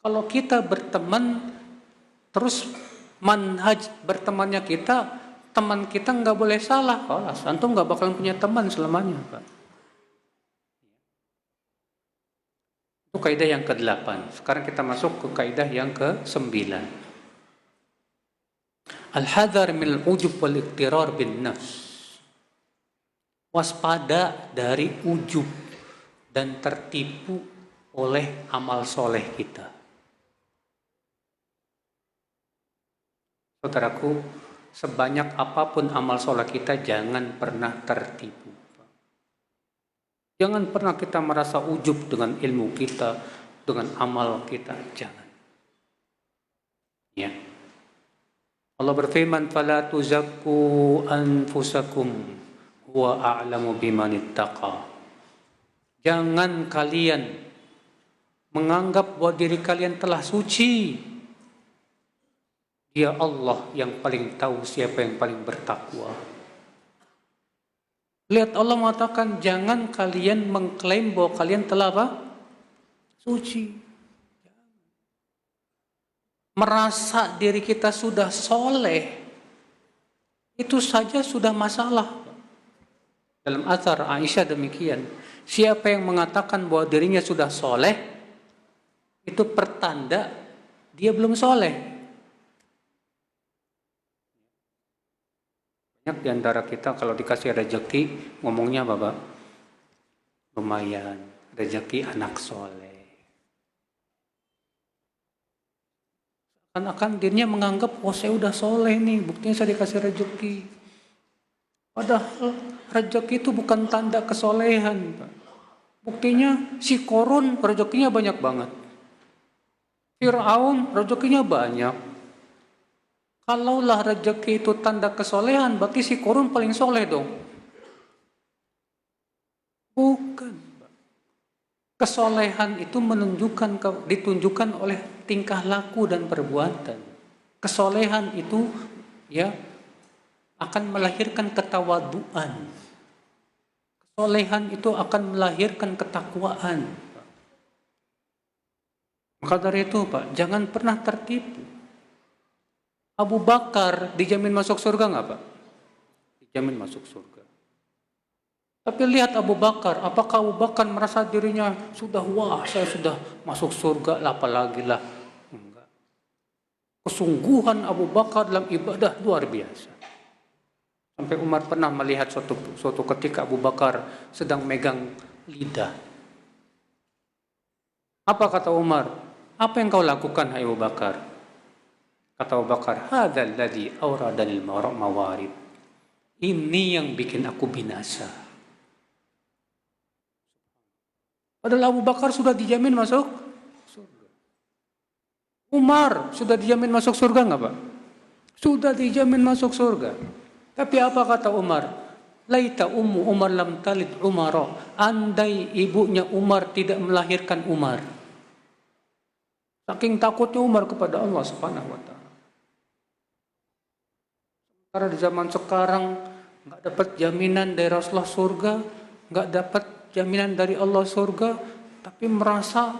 Kalau kita berteman terus manhaj bertemannya kita, teman kita nggak boleh salah, antum nggak bakalan punya teman selamanya, Pak. Itu kaidah yang ke-8. Sekarang kita masuk ke kaidah yang ke-9. Al-hadar min al-ujub wal iqtirar bin nafs. Waspada dari ujub dan tertipu oleh amal soleh kita. Saudaraku, sebanyak apapun amal soleh kita, jangan pernah tertipu. Jangan pernah kita merasa ujub dengan ilmu kita, dengan amal kita. Jangan. Ya. Allah berfirman, "Fala tuzakku anfusakum huwa a'lamu biman ittaqa." Jangan kalian menganggap bahwa diri kalian telah suci. Dia Allah yang paling tahu siapa yang paling bertakwa. Lihat, Allah mengatakan jangan kalian mengklaim bahwa kalian telah apa? Suci. Merasa diri kita sudah soleh, itu saja sudah masalah. Dalam athar Aisyah demikian, siapa yang mengatakan bahwa dirinya sudah soleh, itu pertanda dia belum soleh. Banyak di antara kita kalau dikasih rezeki ngomongnya apa, Pak? Lumayan, rezeki anak soleh. Akan dirinya menganggap, oh saya udah soleh nih, buktinya saya dikasih rezeki. Padahal rezeki itu bukan tanda kesolehan, Pak. Buktinya si Korun rezekinya banyak banget. Fir'aun rezekinya banyak. Kalaulah rezeki itu tanda kesolehan, berarti si Korun paling soleh dong. Bukan. Kesolehan itu ditunjukkan oleh tingkah laku dan perbuatan. Kesolehan itu ya akan melahirkan ketawaduan. Kesolehan itu akan melahirkan ketakwaan. Maka dari itu, Pak, jangan pernah tertipu. Abu Bakar dijamin masuk surga nggak, Pak? Dijamin masuk surga. Tapi lihat Abu Bakar, apakah Abu Bakar merasa dirinya sudah, wah saya sudah masuk surga, apalagi lah. Enggak. Kesungguhan Abu Bakar dalam ibadah luar biasa. Sampai Umar pernah melihat suatu ketika Abu Bakar sedang megang lidah. Apa kata Umar? Apa yang kau lakukan, hai Abu Bakar? Kata Abu Bakar, hadzal ladzi awradanil mawarid. Ini yang bikin aku binasa. Padahal Abu Bakar sudah dijamin masuk surga. Umar sudah dijamin masuk surga nggak, Pak? Sudah dijamin masuk surga. Tapi apa kata Umar? Laita ummu Umar lam talid Umara. Andai ibunya Umar tidak melahirkan Umar. Saking takutnya Umar kepada Allah Subhanahu wa taala. Karena di zaman sekarang nggak dapat jaminan dari Rasulullah surga, nggak dapat jaminan dari Allah surga, tapi merasa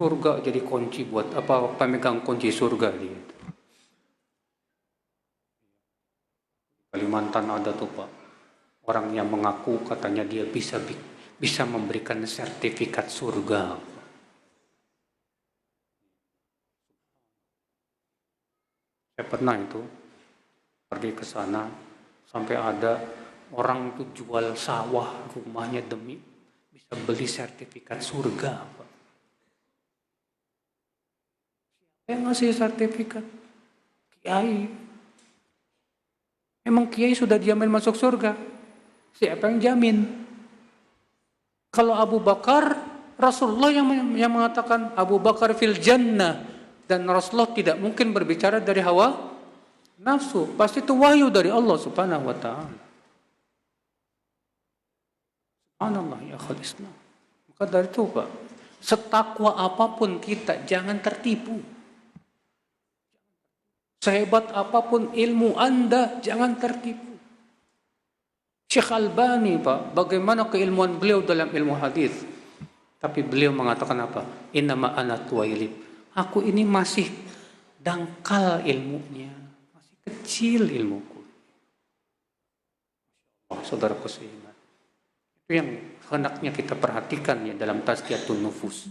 surga jadi kunci buat apa, pemegang kunci surga dia. Kalimantan ada tuh, Pak, orang yang mengaku katanya dia bisa memberikan sertifikat surga. Saya pernah itu pergi ke sana, sampai ada orang itu jual sawah rumahnya demi bisa beli sertifikat surga, Pak. Siapa yang ngasih sertifikat? Kiai. Emang kiai sudah dijamin masuk surga? Siapa yang jamin? Kalau Abu Bakar, Rasulullah yang mengatakan Abu Bakar fil jannah, dan Rasulullah tidak mungkin berbicara dari hawa nafsu, pasti itu wahyu dari Allah Subhanahu wa taala. Subhanallah ya akhul Islam. Maka dari itu, Pak, setakwa apapun kita jangan tertipu. Sehebat apapun ilmu Anda jangan tertipu. Syekh Albani, Pak, bagaimana keilmuan beliau dalam ilmu hadis? Tapi beliau mengatakan apa? Innama ana tuwailib. Aku ini masih dangkal ilmunya, masih kecil ilmuku. Oh, saudaraku seiman. Itu yang hendaknya kita perhatikan ya dalam tazkiyatun nufus.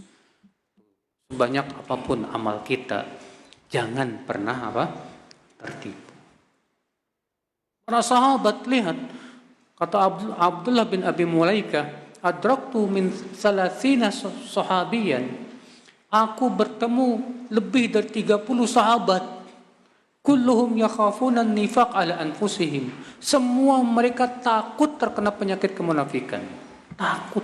Sebanyak apapun amal kita, jangan pernah tertipu. Para sahabat lihat, kata Abdullah bin Abi Mulaikah, adraktu min salasina sahabiyan. Aku bertemu lebih dari 30 sahabat. Kulluhum yakhafuna nifaq ala anfusihim. Semua mereka takut terkena penyakit kemunafikan. Takut.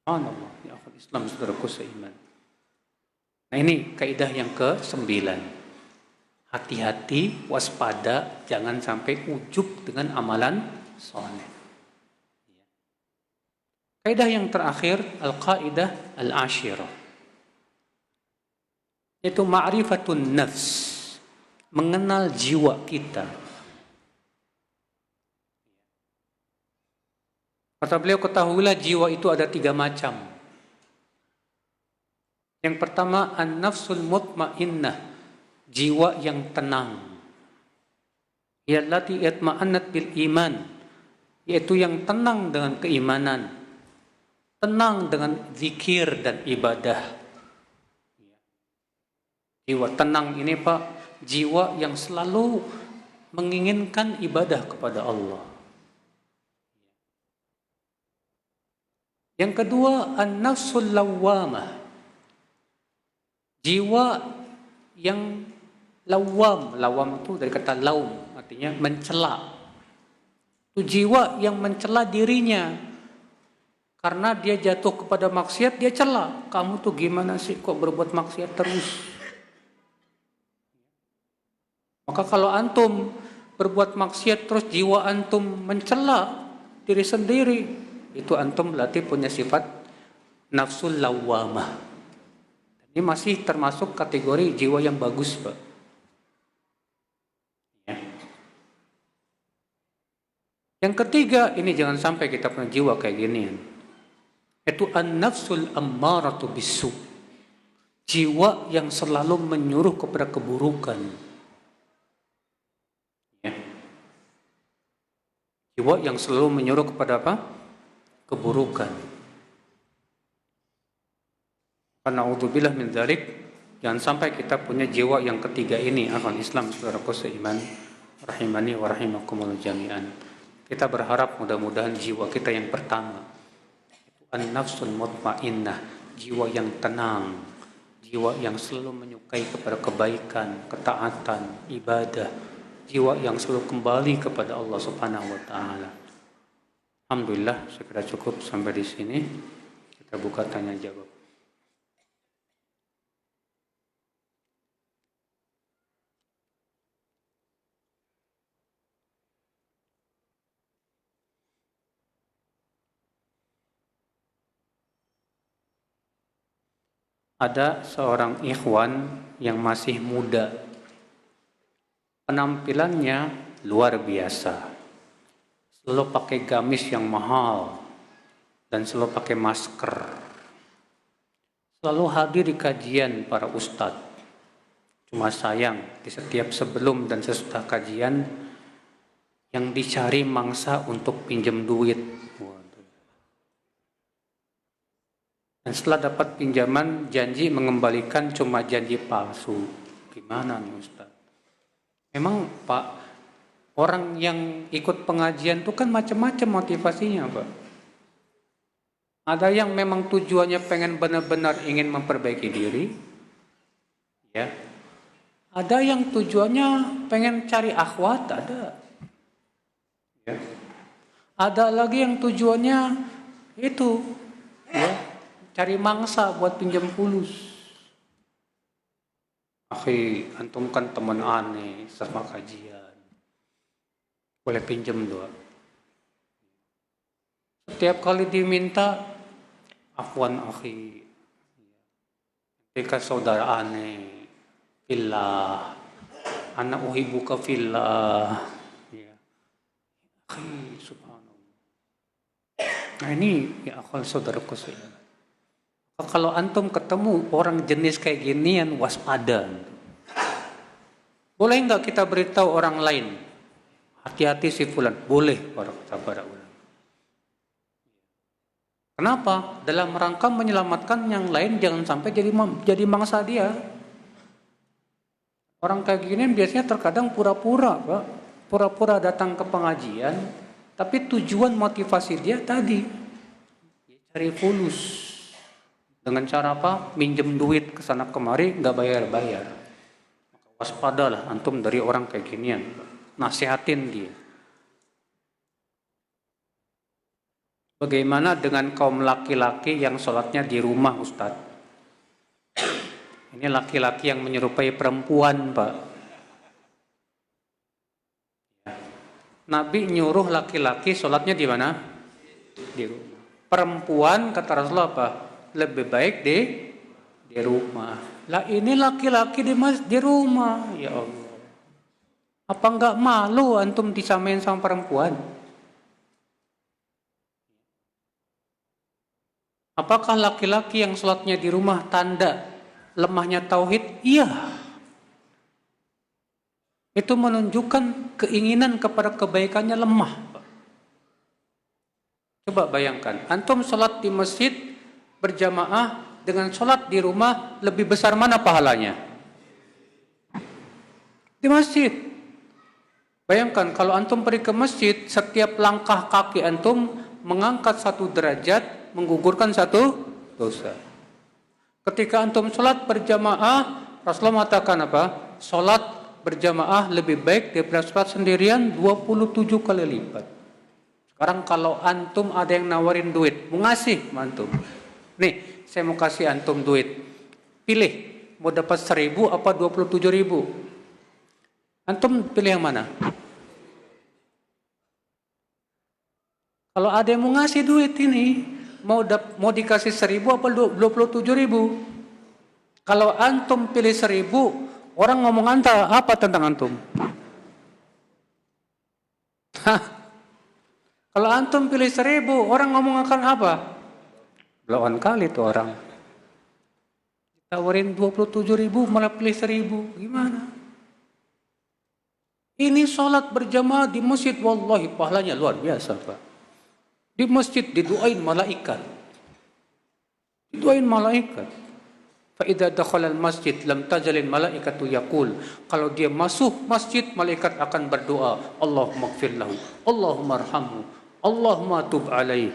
Subhanallah ya akhul Islam, saudaraku seiman. Nah, ini kaidah yang ke-9. Hati-hati, waspada, jangan sampai ujub dengan amalan soleh. Kaidah yang terakhir, al-qaidah al-ashirah, yaitu ma'rifatun nafs, mengenal jiwa kita. Kata beliau, ketahuilah jiwa itu ada 3 macam. Yang pertama, an-nafsul mutmainnah, jiwa yang tenang. Yallati yatma'annat bil iman, yaitu yang tenang dengan keimanan, tenang dengan zikir dan ibadah. Jiwa tenang ini, Pak, jiwa yang selalu menginginkan ibadah kepada Allah. Yang kedua, an-nafsul lawwamah. Jiwa yang lawam. Lawam itu dari kata laum, artinya mencela. Itu jiwa yang mencela dirinya. Karena dia jatuh kepada maksiat, dia cela. Kamu tuh gimana sih kok berbuat maksiat terus? Maka kalau antum berbuat maksiat terus jiwa antum mencela diri sendiri, itu antum berarti punya sifat nafsul lawamah. Ini masih termasuk kategori jiwa yang bagus, Pak. Ya. Yang ketiga, ini jangan sampai kita punya jiwa kayak gini. Itu an-nafsul ammaratu bisu. Jiwa yang selalu menyuruh kepada keburukan. Ya. Jiwa yang selalu menyuruh kepada apa? Keburukan. Na'udzubillah min dzalik. Jangan sampai kita punya jiwa yang ketiga ini. Akhwal Islam, saudaraku seiman, rahimani wa rahimakumullah jami'an. Kita berharap mudah-mudahan jiwa kita yang pertama itu an-nafsul mutmainnah, jiwa yang tenang, jiwa yang selalu menyukai kepada kebaikan, ketaatan, ibadah, jiwa yang selalu kembali kepada Allah Subhanahu wa taala. Alhamdulillah, saya kira cukup sampai di sini. Kita buka tanya jawab. Ada seorang ikhwan yang masih muda. Penampilannya luar biasa. Selalu pakai gamis yang mahal dan selalu pakai masker. Selalu hadir di kajian para ustadz. Cuma sayang di setiap sebelum dan sesudah kajian yang dicari mangsa untuk pinjam duit. Dan setelah dapat pinjaman, janji mengembalikan cuma janji palsu. Gimana nih Ustaz? Memang Pak, orang yang ikut pengajian itu kan macam-macam motivasinya Pak. Ada yang memang tujuannya pengen benar-benar ingin memperbaiki diri. Ya. Ada yang tujuannya pengen cari akhwat, ada. Ya. Ada lagi yang tujuannya itu, ya. Cari mangsa buat pinjam fulus. Akhi, antum kan teman aneh sama kajian. Boleh pinjam doa. Setiap kali diminta, afwan akhi. Ketika saudara aneh, fillah, ana uhibbuka fillah. Ya. Akhi, subhanallah. Nah ini ya akhwal saudaraku saya. Kalau antum ketemu orang jenis kayak ginian, waspada. Boleh nggak kita beritahu orang lain? Hati-hati si fulan. Boleh, para ulama. Kenapa? Dalam rangka menyelamatkan yang lain, jangan sampai jadi mangsa dia. Orang kayak gini biasanya terkadang pura-pura, Pak. Pura-pura datang ke pengajian, tapi tujuan motivasi dia tadi cari fulus. Dengan cara apa? Minjem duit ke sana kemari, nggak bayar-bayar. Maka waspadalah antum dari orang kayak ginian. Nasihatin dia. Bagaimana dengan kaum laki-laki yang sholatnya di rumah, Ustadz? Ini laki-laki yang menyerupai perempuan, Pak. Nabi nyuruh laki-laki sholatnya di mana? Di rumah. Perempuan, kata Rasulullah apa? Lebih baik di rumah. Lah ini laki-laki di rumah, ya Allah. Apa enggak malu antum disamain sama perempuan? Apakah laki-laki yang sholatnya di rumah tanda lemahnya tauhid? Iya. Itu menunjukkan keinginan kepada kebaikannya lemah. Coba bayangkan, antum sholat di masjid berjamaah dengan sholat di rumah, lebih besar mana pahalanya? Di masjid. Bayangkan kalau antum pergi ke masjid, setiap langkah kaki antum mengangkat 1 derajat, menggugurkan 1 dosa. Ketika antum sholat berjamaah, Rasulullah mengatakan apa? Sholat berjamaah lebih baik daripada sholat sendirian 27 kali lipat. Sekarang kalau antum ada yang nawarin duit, mau ngasih antum. Nih, saya mau kasih antum duit. Pilih, mau dapat 1.000 apa 27.000? Antum pilih yang mana? Kalau ada yang mau ngasih duit ini, mau dikasih 1.000 apa 27.000? Kalau antum pilih 1.000, orang ngomong apa tentang antum? Kalau antum pilih 1.000, orang ngomong akan apa? Belawan kali tuh orang. Tawarin 27.000 malah pilih 1.000, gimana? Ini sholat berjamaah di masjid, wallahi pahalanya luar biasa, Pak. Di masjid diduain malaikat. Diduain malaikat. Fa idza dakhala al-masjid lam tajalil malaikatu yaqul. Kalau dia masuk masjid, malaikat akan berdoa, Allahumma ighfir lahu, Allahumma arhamhu, Allahumma tub alaihi.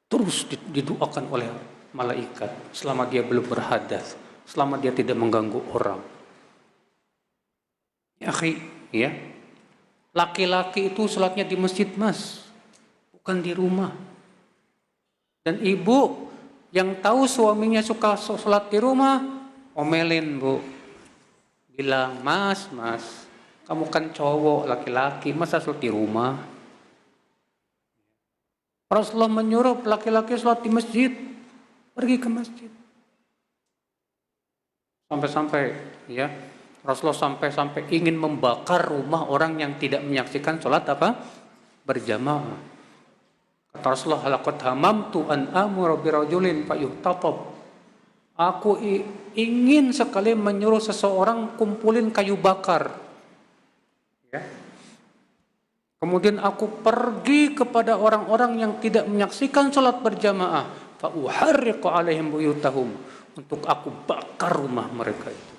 Terus didoakan oleh malaikat selama dia belum berhadas, selama dia tidak mengganggu orang. Ya akhi, ya. Laki-laki itu salatnya di masjid, Mas, bukan di rumah. Dan ibu yang tahu suaminya suka salat di rumah, omelin, Bu. Bilang, Mas, kamu kan cowok, laki-laki, masa salat di rumah? Rasulullah menyuruh laki-laki salat di masjid, pergi ke masjid. Sampai-sampai, ya, Rasulullah sampai ingin membakar rumah orang yang tidak menyaksikan salat apa? Berjamaah. Kata Rasulullah, laqad hamamtu an amura birajulin fayuhtatab. Aku ingin sekali menyuruh seseorang kumpulin kayu bakar. Ya. Kemudian aku pergi kepada orang-orang yang tidak menyaksikan salat berjamaah, fa uharriqu alaihim buyutahum, untuk aku bakar rumah mereka itu.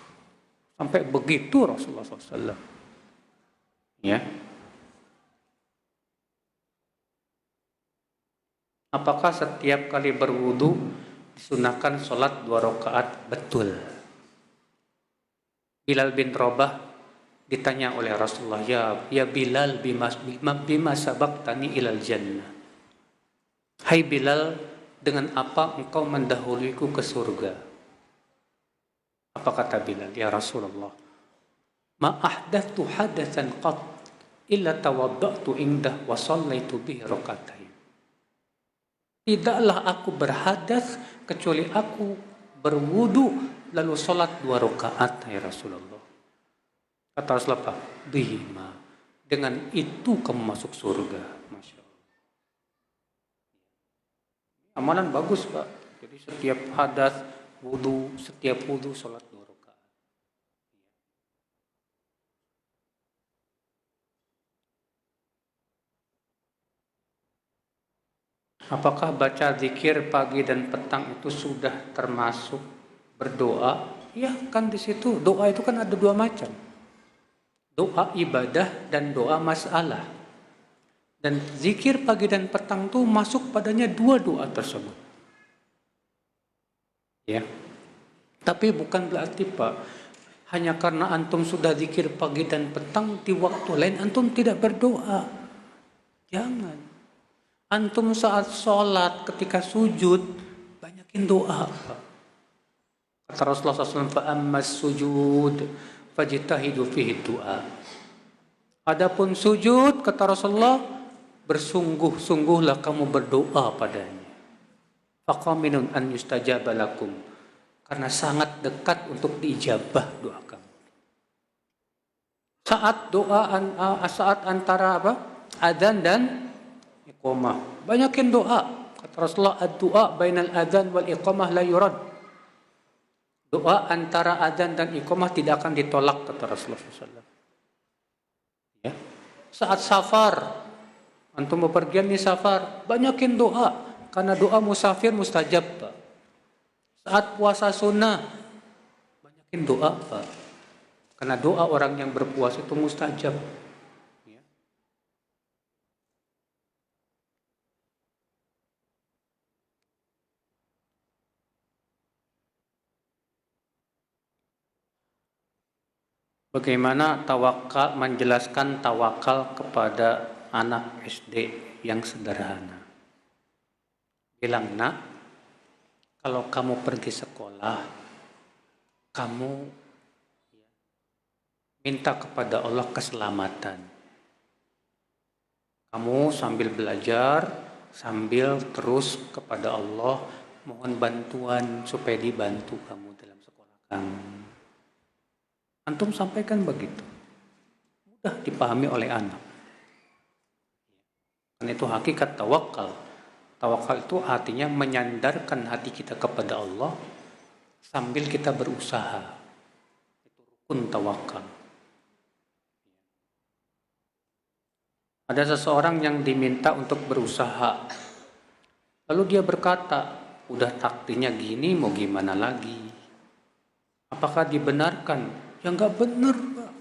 Sampai begitu Rasulullah SAW. Ya. Apakah setiap kali berwudu disunahkan sholat 2 rakaat? Betul. Bilal bin Rabah ditanya oleh Rasulullah, ya Bilal, bima sabaqtani ilal jannah. Hai Bilal, dengan apa engkau mendahuluiku ke surga? Apa kata Bilal? Ya Rasulullah, ma ahdathtu hadatsan qat illa tawadda'tu indah wa shallaitu bihi rakaatain. Tidaklah aku berhadas kecuali aku berwudu lalu sholat 2 rakaat, ya Rasulullah. Kata Rasulullah, bihima, dengan itu kamu masuk surga. Masya Allah. Amalan bagus, Pak. Jadi setiap hadas wudu, setiap wudu sholat 2 rakaat. Apakah baca zikir pagi dan petang itu sudah termasuk berdoa? Ya, kan di situ doa itu kan ada 2 macam. Doa ibadah dan doa masalah. Dan zikir pagi dan petang itu masuk padanya 2 doa tersebut. Ya. Tapi bukan berarti, Pak, hanya karena antum sudah zikir pagi dan petang, di waktu lain antum tidak berdoa. Jangan. Antum saat sholat, ketika sujud, banyakin doa, Pak. Kata Rasulullah SAW, fa'ammas sujud fajtahidu fihi du'a. Adapun sujud, kata Rasulullah, bersungguh-sungguhlah kamu berdoa padanya. Faqaminun an yustajaba lakum, karena sangat dekat untuk diijabah doa kamu. Saat antara apa? Adzan dan iqamah, banyakin doa. Kata Rasulullah, ad-du'a bainal adzan wal iqamah la yurad. Doa antara adzan dan iqamah tidak akan ditolak, kata Rasulullah SAW. Ya. Saat safar, antum bepergian nih safar, banyakin doa, karena doa musafir mustajab, Pak. Saat puasa sunnah, banyakin doa, Pak, karena doa orang yang berpuasa itu mustajab. Bagaimana tawakal, menjelaskan tawakal kepada anak SD yang sederhana. Bilang, nak, kalau kamu pergi sekolah, kamu minta kepada Allah keselamatan. Kamu sambil belajar, sambil terus kepada Allah mohon bantuan supaya dibantu kamu dalam sekolah kamu. Antum sampaikan begitu. Mudah dipahami oleh anak. Karena itu hakikat tawakal. Tawakal itu artinya menyandarkan hati kita kepada Allah sambil kita berusaha. Itu rukun tawakal. Ada seseorang yang diminta untuk berusaha. Lalu dia berkata, udah takdirnya gini mau gimana lagi? Apakah dibenarkan? Ya enggak benar, Pak.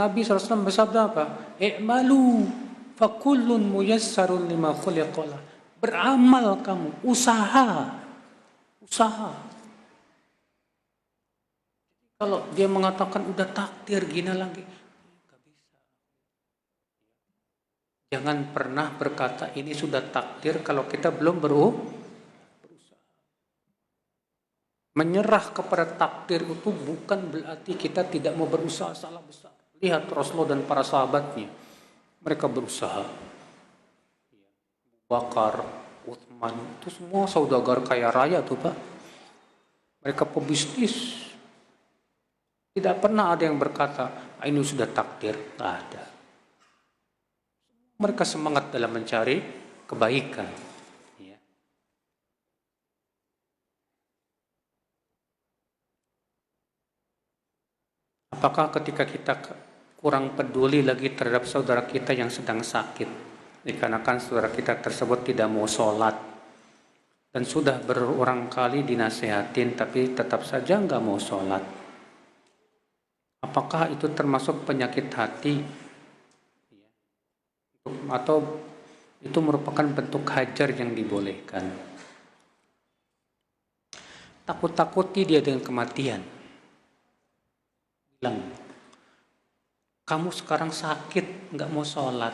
Nabi SAW bersabda apa? I'malu fakullun muyassarun lima khuliqalah. Beramal kamu, usaha. Kalau dia mengatakan udah takdir gini lagi, enggak bisa. Jangan pernah berkata ini sudah takdir kalau kita belum berusaha. Menyerah kepada takdir itu bukan berarti kita tidak mau berusaha, salah besar. Lihat Rasulullah dan para sahabatnya. Mereka berusaha. Abu Bakar, Utsman, itu semua saudagar kaya raya tuh, Pak. Mereka pebisnis. Tidak pernah ada yang berkata, ini sudah takdir. Tidak ada. Mereka semangat dalam mencari kebaikan. Apakah ketika kita kurang peduli lagi terhadap saudara kita yang sedang sakit, dikarenakan saudara kita tersebut tidak mau sholat, dan sudah berulang kali dinasehatin tapi tetap saja nggak mau sholat, apakah itu termasuk penyakit hati? Atau itu merupakan bentuk hajar yang dibolehkan? Takut-takuti dia dengan kematian. Bilang, kamu sekarang sakit, nggak mau sholat.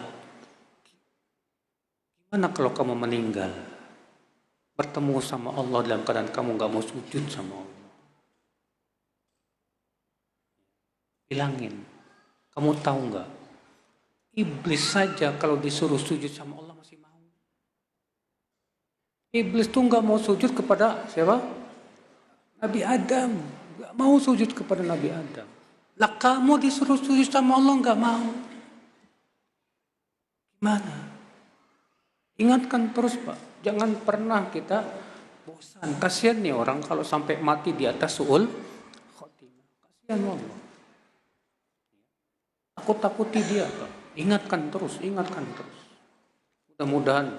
Gimana kalau kamu meninggal? Bertemu sama Allah dalam keadaan kamu nggak mau sujud sama Allah. Bilangin, kamu tahu nggak? Iblis saja kalau disuruh sujud sama Allah masih mau. Iblis tuh nggak mau sujud kepada siapa? Nabi Adam. Nggak mau sujud kepada Nabi Adam. Lah kamu disuruh sujud sama Allah nggak mau. Gimana? Ingatkan terus, Pak. Jangan pernah kita bosan. Kasihan nih orang kalau sampai mati di atas su'ul khotimah. Kasihan Allah. Takut-takuti dia, Pak. Ingatkan terus. Mudah-mudahan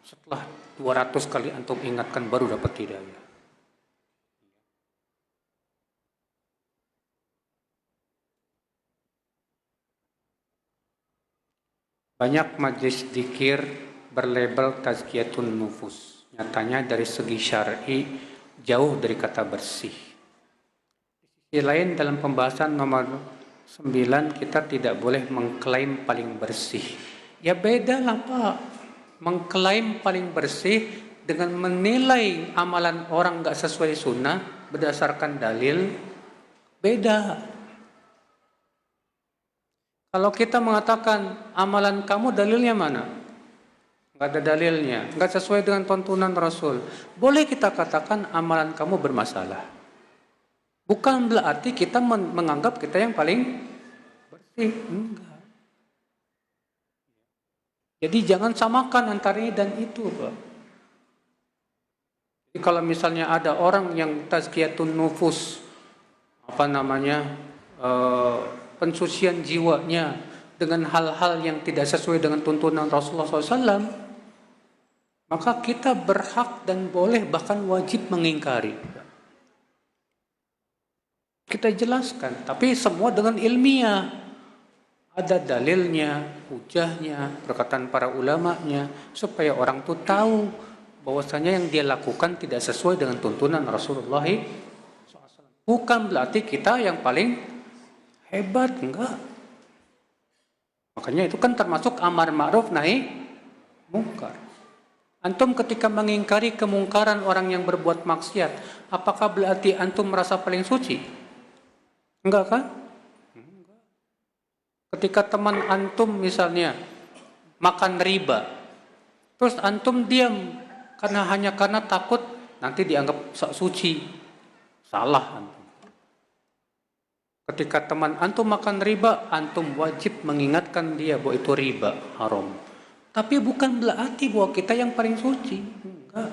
setelah 200 kali antum ingatkan baru dapat hidayah. Banyak majlis dzikir berlabel tazkiyatun nufus. Nyatanya dari segi syar'i jauh dari kata bersih. Di sisi lain dalam pembahasan nomor 9 kita tidak boleh mengklaim paling bersih. Ya beda lah, Pak. Mengklaim paling bersih dengan menilai amalan orang gak sesuai sunnah berdasarkan dalil, beda. Kalau kita mengatakan amalan kamu dalilnya mana? Nggak ada dalilnya, nggak sesuai dengan tuntunan Rasul. Boleh kita katakan amalan kamu bermasalah. Bukan berarti kita menganggap kita yang paling bersih. Enggak. Jadi jangan samakan antara ini dan itu, Pak. Jadi kalau misalnya ada orang yang tazkiyatun nufus, pensucian jiwanya dengan hal-hal yang tidak sesuai dengan tuntunan Rasulullah SAW, maka kita berhak dan boleh bahkan wajib mengingkari. Kita jelaskan, tapi semua dengan ilmiah. Ada dalilnya, hujahnya, perkataan para ulamanya, supaya orang itu tahu bahwasanya yang dia lakukan tidak sesuai dengan tuntunan Rasulullah SAW. Bukan berarti kita yang paling hebat, enggak. Makanya itu kan termasuk amar ma'ruf nahi mungkar. Antum ketika mengingkari kemungkaran orang yang berbuat maksiat, apakah berarti antum merasa paling suci? Enggak kan? Ketika teman antum misalnya makan riba, terus antum diam hanya karena takut nanti dianggap sok suci. Salah antum. Ketika teman antum makan riba, antum wajib mengingatkan dia bahwa itu riba, haram. Tapi bukan berarti bahwa kita yang paling suci. Enggak.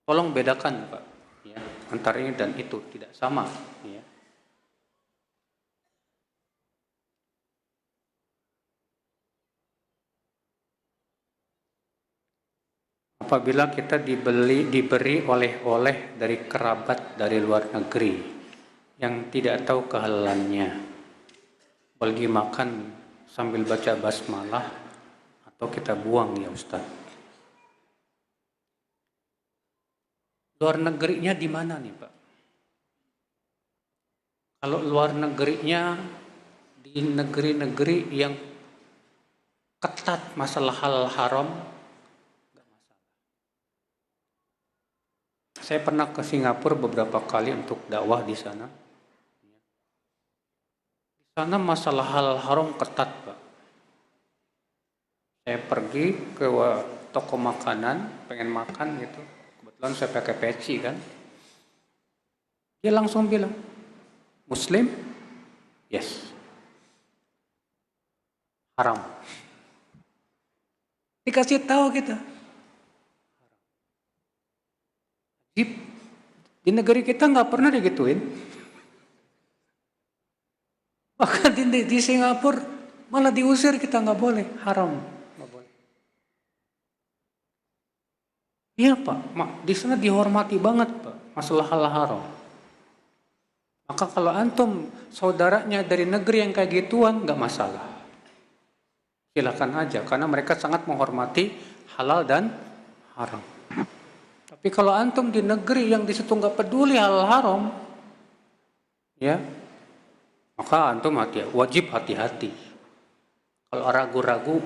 Tolong bedakan, Pak. Ya, antara ini dan itu tidak sama. Ya. Apabila kita diberi oleh-oleh dari kerabat dari luar negeri yang tidak tahu kehalalannya, pergi makan sambil baca basmalah atau kita buang ya Ustaz. Luar negerinya di mana nih Pak? Kalau luar negerinya di negeri-negeri yang ketat masalah halal haram, nggak masalah. Saya pernah ke Singapura beberapa kali untuk dakwah di sana. Di sana masalah halal haram ketat Pak. Saya pergi ke toko makanan, pengen makan gitu. Kebetulan saya pakai peci kan. Dia langsung bilang, Muslim? Yes. Haram. Dikasih tahu kita. Di negeri kita nggak pernah digituin. Bahkan di Singapura malah diusir, kita nggak boleh, haram. Nggak boleh. Iya Pak, di sana dihormati banget Pak, masalah halal haram. Maka kalau antum saudaranya dari negeri yang kayak gituan, nggak masalah. Silakan aja, karena mereka sangat menghormati halal dan haram. Tapi kalau antum di negeri yang di situ nggak peduli halal haram, ya, maka antum wajib hati-hati. Kalau ragu-ragu,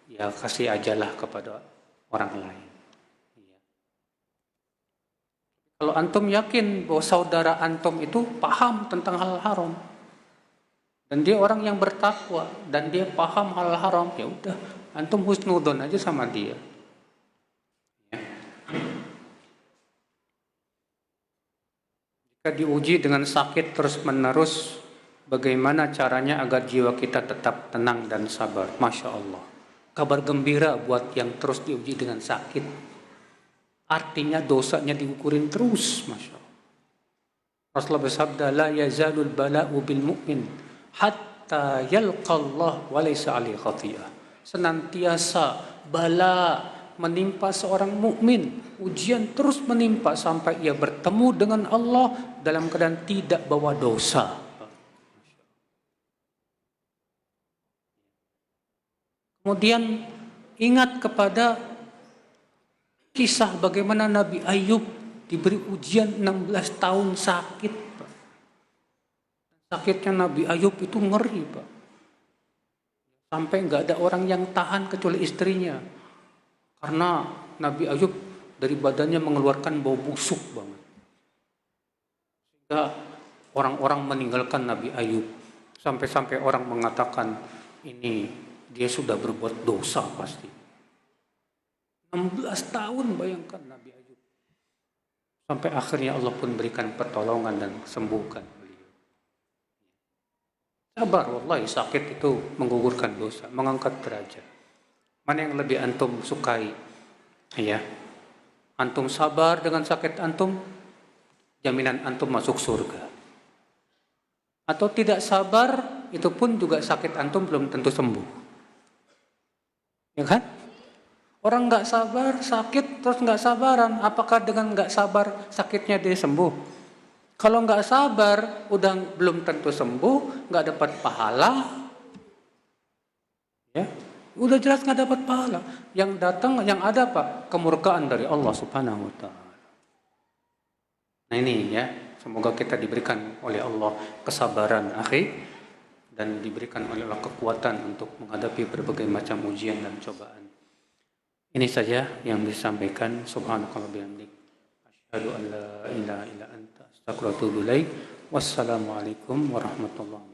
ya kasih ajalah kepada orang lain. Ya. Kalau antum yakin bahwa saudara antum itu paham tentang halal haram, dan dia orang yang bertakwa dan dia paham halal haram, ya udah, antum husnudon aja sama dia. Jika diuji dengan sakit terus-menerus, bagaimana caranya agar jiwa kita tetap tenang dan sabar? Masya Allah. Kabar gembira buat yang terus diuji dengan sakit. Artinya dosanya diukurin terus. Masya Allah. Rasulullah bersabda, La yazalul bala'u bil mu'min hatta yalqallah wa laysa alaihi khati'ah. Senantiasa bala menimpa seorang mukmin, ujian terus menimpa sampai ia bertemu dengan Allah dalam keadaan tidak bawa dosa. Kemudian ingat kepada kisah bagaimana Nabi Ayub diberi ujian 16 tahun sakit. Sakitnya Nabi Ayub itu ngeri Pak. Sampai nggak ada orang yang tahan kecuali istrinya. Karena Nabi Ayub dari badannya mengeluarkan bau busuk banget. Sehingga orang-orang meninggalkan Nabi Ayub. Sampai-sampai orang mengatakan ini dia sudah berbuat dosa pasti. 16 tahun bayangkan Nabi Ayub. Sampai akhirnya Allah pun berikan pertolongan dan sembuhkan beliau. Sabar, wallahi sakit itu menggugurkan dosa, mengangkat derajat. Mana yang lebih antum sukai? Ya. Antum sabar dengan sakit antum, jaminan antum masuk surga. Atau tidak sabar, itu pun juga sakit antum belum tentu sembuh. Ya kan? Orang nggak sabar, sakit terus nggak sabaran. Apakah dengan nggak sabar sakitnya dia sembuh? Kalau nggak sabar, udah belum tentu sembuh, nggak dapat pahala. Ya. Udah jelas nggak dapat pahala. Yang datang, yang ada Pak, kemurkaan dari Allah Subhanahu Wa Taala. Nah ini ya, semoga kita diberikan oleh Allah kesabaran dan diberikan oleh Allah kekuatan untuk menghadapi berbagai macam ujian dan cobaan. Ini saja yang disampaikan. Subhanakallah bihamdik. Asyhadu an la ilaha illa anta astaghfiruka wa atubu ilaik. Wassalamualaikum warahmatullahi wabarakatuh.